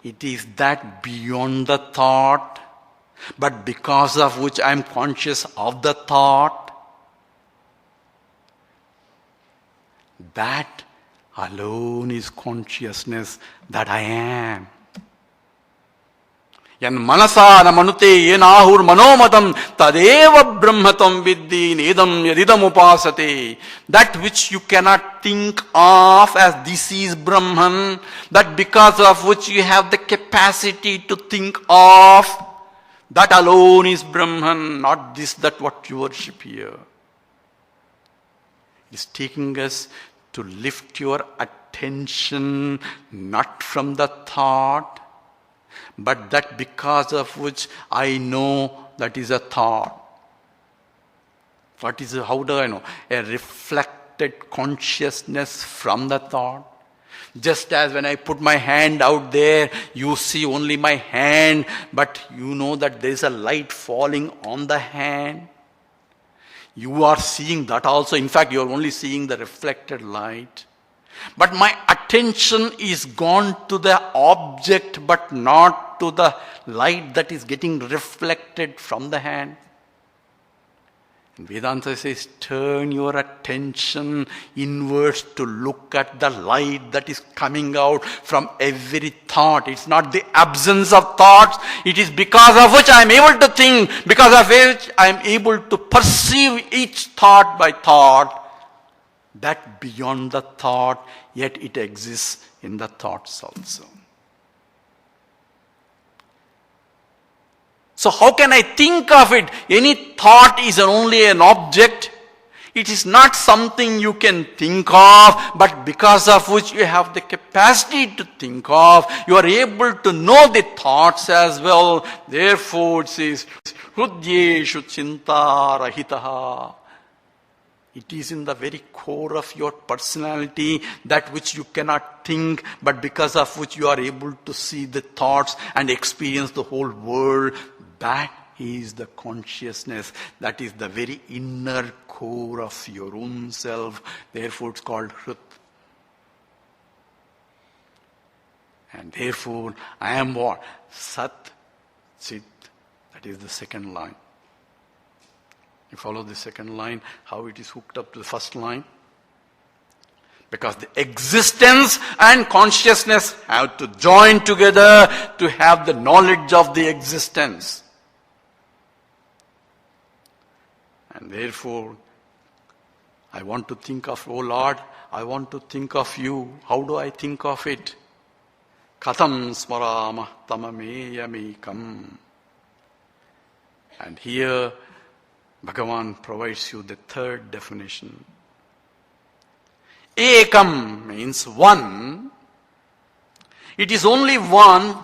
It is that beyond the thought, but because of which I am conscious of the thought. That alone is consciousness that I am. Yan manasa na manute yenahur manomatam tadeva brahmatam viddhi nedam yadidam upasate. That which you cannot think of as this is Brahman, that because of which you have the capacity to think of, that alone is Brahman, not this, that what you worship here. It's taking us to lift your attention not from the thought, but that because of which I know that is a thought. How do I know? A reflected consciousness from the thought. Just as when I put my hand out there, you see only my hand, but you know that there is a light falling on the hand. You are seeing that also. In fact, you are only seeing the reflected light. But my attention is gone to the object, but not to the light that is getting reflected from the hand. And Vedanta says, turn your attention inwards to look at the light that is coming out from every thought. It's not the absence of thoughts. It is because of which I am able to think, because of which I am able to perceive each thought by thought. That beyond the thought, yet it exists in the thoughts also. So how can I think of it? Any thought is only an object. It is not something you can think of, but because of which you have the capacity to think of, you are able to know the thoughts as well. Therefore it says, Hrudyeshu chinta rahitaha. It is in the very core of your personality, that which you cannot think, but because of which you are able to see the thoughts and experience the whole world. That is the consciousness. That is the very inner core of your own self. Therefore it's called Hrut. And therefore I am what? Sat, Chit. That is the second line. You follow the second line, how it is hooked up to the first line? Because the existence and consciousness have to join together to have the knowledge of the existence. And therefore, I want to think of, oh Lord, I want to think of you. How do I think of it? Katham smaramah tamameyamekam. And here, Bhagavan provides you the third definition. Ekam means one. It is only one.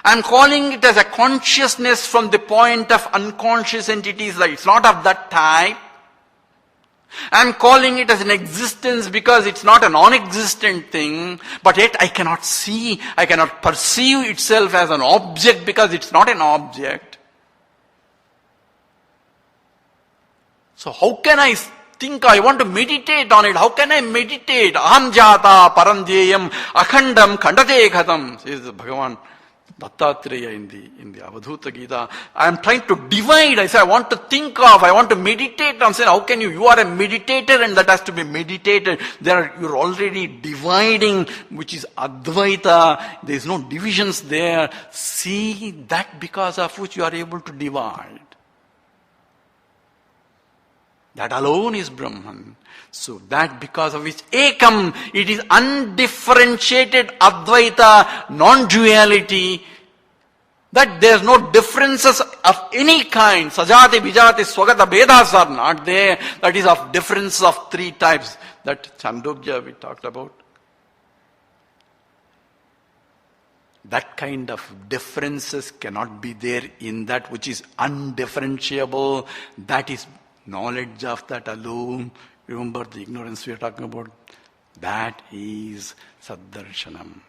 I am calling it as a consciousness from the point of unconscious entities. Like it's not of that type. I am calling it as an existence because it's not a non-existent thing. But yet I cannot see, I cannot perceive itself as an object because it's not an object. So how can I think, I want to meditate on it? How can I meditate? Aham jata paramdhyayam akhandam khandate khatam, says Bhagavan Dattatreya in the Avadhuta Gita. I am trying to divide. I say I want to think of, I want to meditate. I'm saying, how can you? You are a meditator and that has to be meditated. You're already dividing, which is Advaita. There is no divisions there. See that because of which you are able to divide. That alone is Brahman. So that because of which Ekam, it is undifferentiated Advaita, non-duality, that there is no differences of any kind. Sajati, Vijati, Swagata, Vedas are not there. That is of difference of three types. That Chandogya we talked about. That kind of differences cannot be there in that which is undifferentiable. That is knowledge of that alone. Remember the ignorance we are talking about? That is Saddarsanam.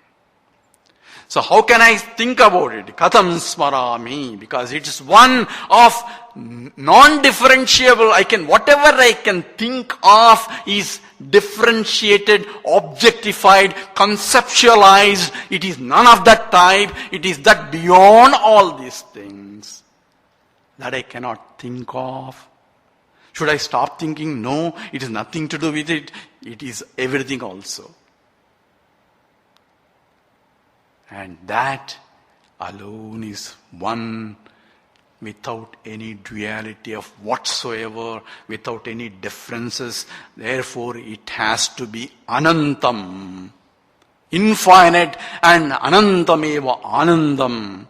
So how can I think about it? Katham smarami. Because it is one of non-differentiable. Whatever I can think of is differentiated, objectified, conceptualized. It is none of that type. It is that beyond all these things that I cannot think of. Should I stop thinking? No, it is nothing to do with it. It is everything also. And that alone is one without any duality of whatsoever, without any differences. Therefore, it has to be anantam, infinite, and anantameva anandam.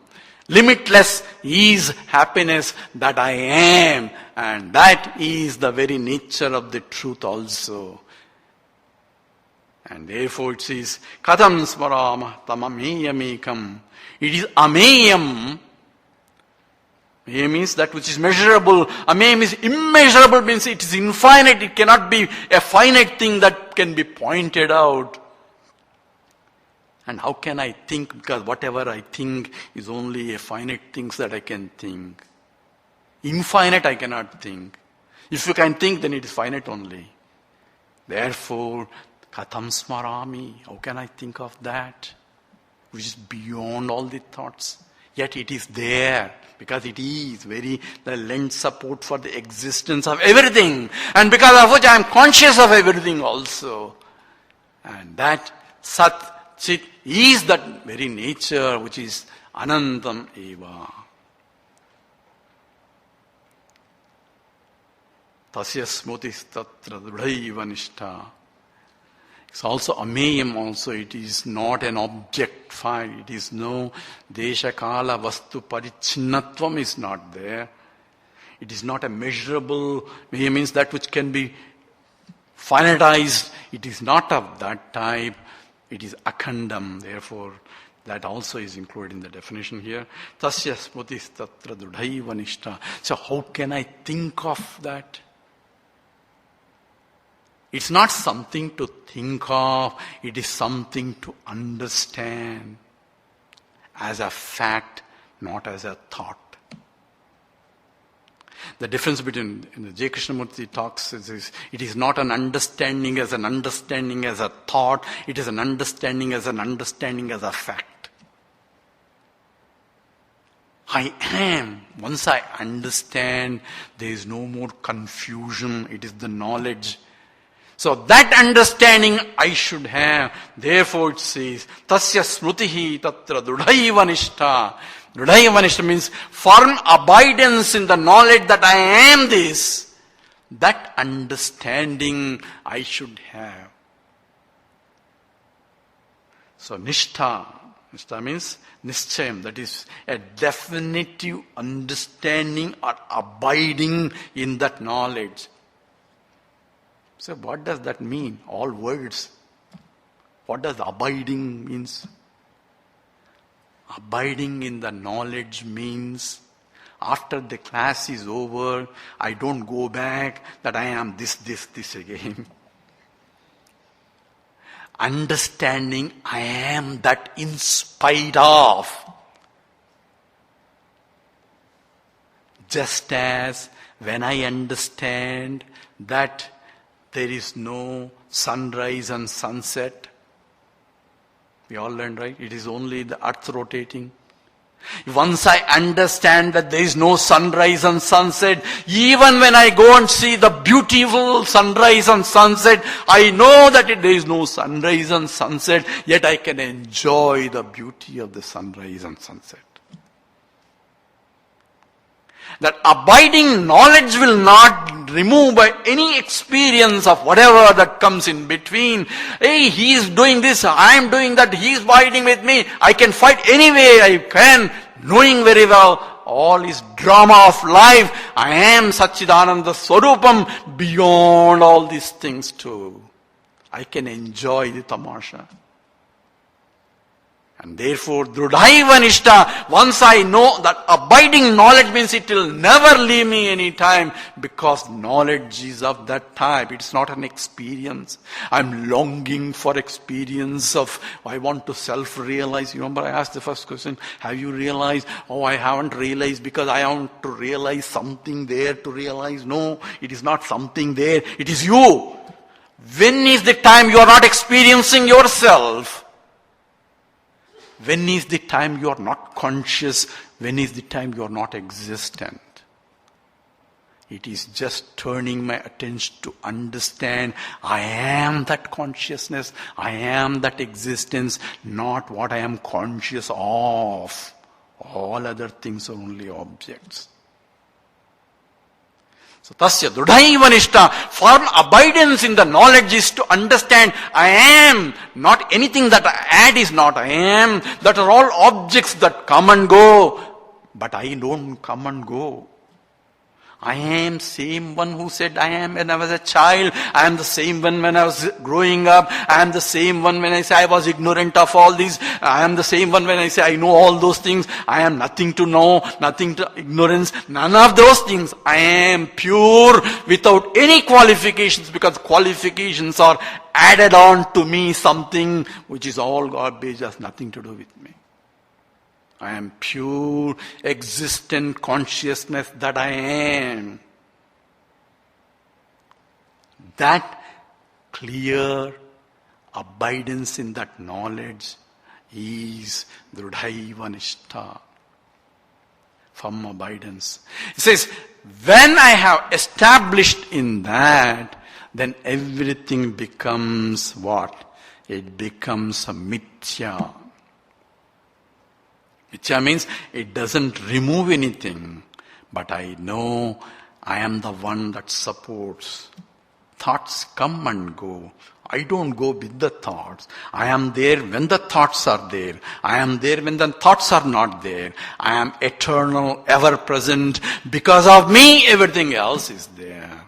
Limitless is happiness that I am, and that is the very nature of the truth also. And therefore it says, Katham smarama tamameyamekam. It is ameyam. Ameyam means that which is measurable. Ameyam is immeasurable, means it is infinite. It cannot be a finite thing that can be pointed out. And how can I think? Because whatever I think is only a finite things that I can think. Infinite I cannot think. If you can think, then it is finite only. Therefore, Katham smarami. How can I think of that? Which is beyond all the thoughts. Yet it is there. Because it is that lends support for the existence of everything. And because of which I am conscious of everything also. And that Sat, Chit is that very nature which is Anantam Eva. Tasya smutis tatra dridhaiva nishtha. It's also ameyam also. It is not an object file. It is no desha kala vastu parichinnatvam is not there. It is not a measurable. It means that which can be finitized. It is not of that type. It is akhandam. Therefore, that also is included in the definition here. Tasya smutis tatra dridhaiva nishtha. So how can I think of that? It's not something to think of, it is something to understand as a fact, not as a thought. The difference between, in the J. Krishnamurti talks, is it is not an understanding as a thought, it is an understanding as a fact. I am. Once I understand, there is no more confusion, it is the knowledge. So that understanding I should have. Therefore it says, Tasya smrutihi tatra dridhaiva nishtha. Dridhaiva nishtha means firm abidance in the knowledge that I am this. That understanding I should have. So nishtha means nischayam, that is a definitive understanding or abiding in that knowledge. So what does that mean? All words. What does abiding means? Abiding in the knowledge means after the class is over, I don't go back that I am this again. Understanding I am that in spite of. Just as when I understand that there is no sunrise and sunset. We all learned, right? It is only the earth rotating. Once I understand that there is no sunrise and sunset, even when I go and see the beautiful sunrise and sunset, I know that there is no sunrise and sunset, yet I can enjoy the beauty of the sunrise and sunset. That abiding knowledge will not remove by any experience of whatever that comes in between. Hey, he is doing this, I am doing that, he is fighting with me, I can fight any way I can, knowing very well all is drama of life. I am Satchidananda Swarupam beyond all these things too. I can enjoy the tamasha. And therefore, Dridhaiva Nishtha, once I know that abiding knowledge means it will never leave me any time, because knowledge is of that type. It's not an experience. I'm longing for experience of, I want to self-realize. You remember I asked the first question, have you realized? Oh, I haven't realized because I want to realize something there to realize. No, it is not something there. It is you. When is the time you are not experiencing yourself? When is the time you are not conscious? When is the time you are not existent? It is just turning my attention to understand I am that consciousness, I am that existence, not what I am conscious of. All other things are only objects. So, tasya dridhaiva nishtha, firm abidance in the knowledge is to understand I am, not anything that I add is not I am. That are all objects that come and go. But I don't come and go. I am same one who said I am when I was a child. I am the same one when I was growing up. I am the same one when I say I was ignorant of all these. I am the same one when I say I know all those things. I am nothing to know, nothing to ignorance. None of those things. I am pure without any qualifications, because qualifications are added on to me, something which is all garbage, has nothing to do with me. I am pure, existent consciousness that I am. That clear abidance in that knowledge is Drudhaiva Nishtha. From abidance. It says, when I have established in that, then everything becomes what? It becomes a mithya. Mithya means it doesn't remove anything, but I know I am the one that supports. Thoughts come and go. I don't go with the thoughts. I am there when the thoughts are there. I am there when the thoughts are not there. I am eternal, ever present. Because of me, everything else is there.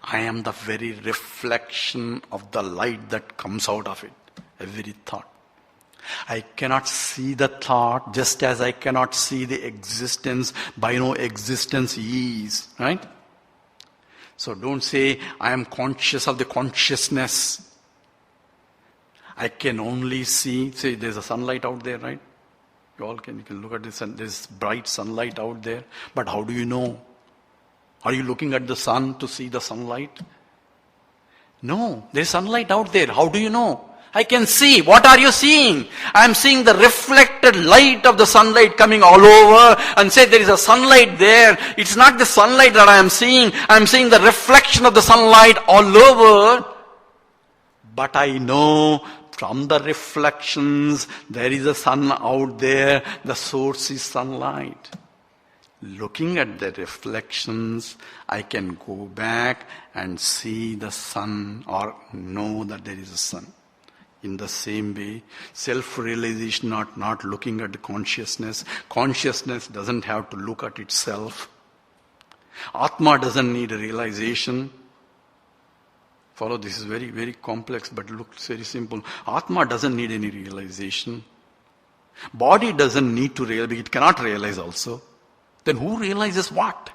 I am the very reflection of the light that comes out of it. Every thought. I cannot see the thought just as I cannot see the existence. By no existence is. Right? So don't say, I am conscious of the consciousness. I can only see, say there's a sunlight out there, right? You can look at this, and there's bright sunlight out there. But how do you know? Are you looking at the sun to see the sunlight? No, there's sunlight out there. How do you know? I can see. What are you seeing? I am seeing the reflected light of the sunlight coming all over, and say there is a sunlight there. It's not the sunlight that I am seeing. I am seeing the reflection of the sunlight all over. But I know from the reflections there is a sun out there. The source is sunlight. Looking at the reflections, I can go back and see the sun or know that there is a sun. In the same way, self-realization, not looking at the consciousness. Consciousness doesn't have to look at itself. Atma doesn't need a realization. Follow, this is very, very complex, but it looks very simple. Atma doesn't need any realization. Body doesn't need to realize, it cannot realize also. Then who realizes what?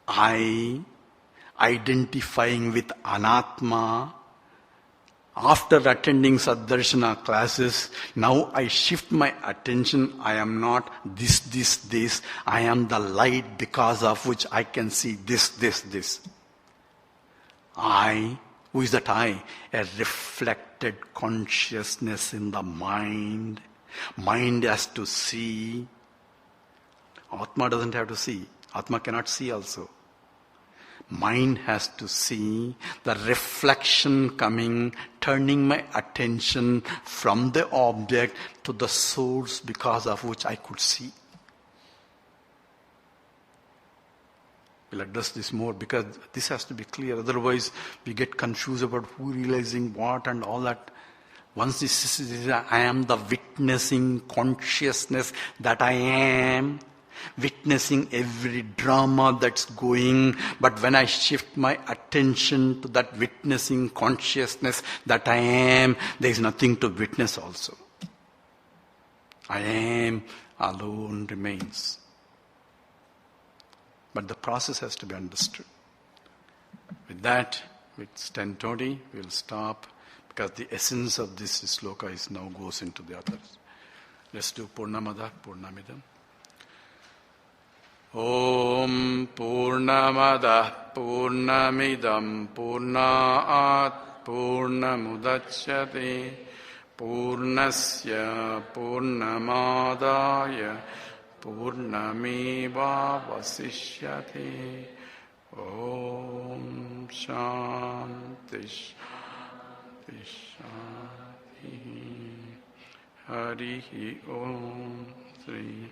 I, identifying with Anatma. After attending Saddarsanam classes, now I shift my attention. I am not this. I am the light because of which I can see this. I, who is that I? A reflected consciousness in the mind. Mind has to see. Atma doesn't have to see. Atma cannot see also. Mind has to see the reflection coming, turning my attention from the object to the source because of which I could see. We'll address this more because this has to be clear. Otherwise, we get confused about who realizing what and all that. Once this is, I am the witnessing consciousness that I am. Witnessing every drama that's going, but when I shift my attention to that witnessing consciousness that I am, there is nothing to witness also. I am alone remains. But the process has to be understood. With that, it's 10:20, we'll stop, because the essence of this sloka is now goes into the others. Let's do Purnamada, Purnamidam. Om Purnamada Purnamidam Purnaat Purnamudachyate Purnasya Purnamadaya Purnameva Vasishyate. Om Shanti Shanti Shanti. Harihi Om Sri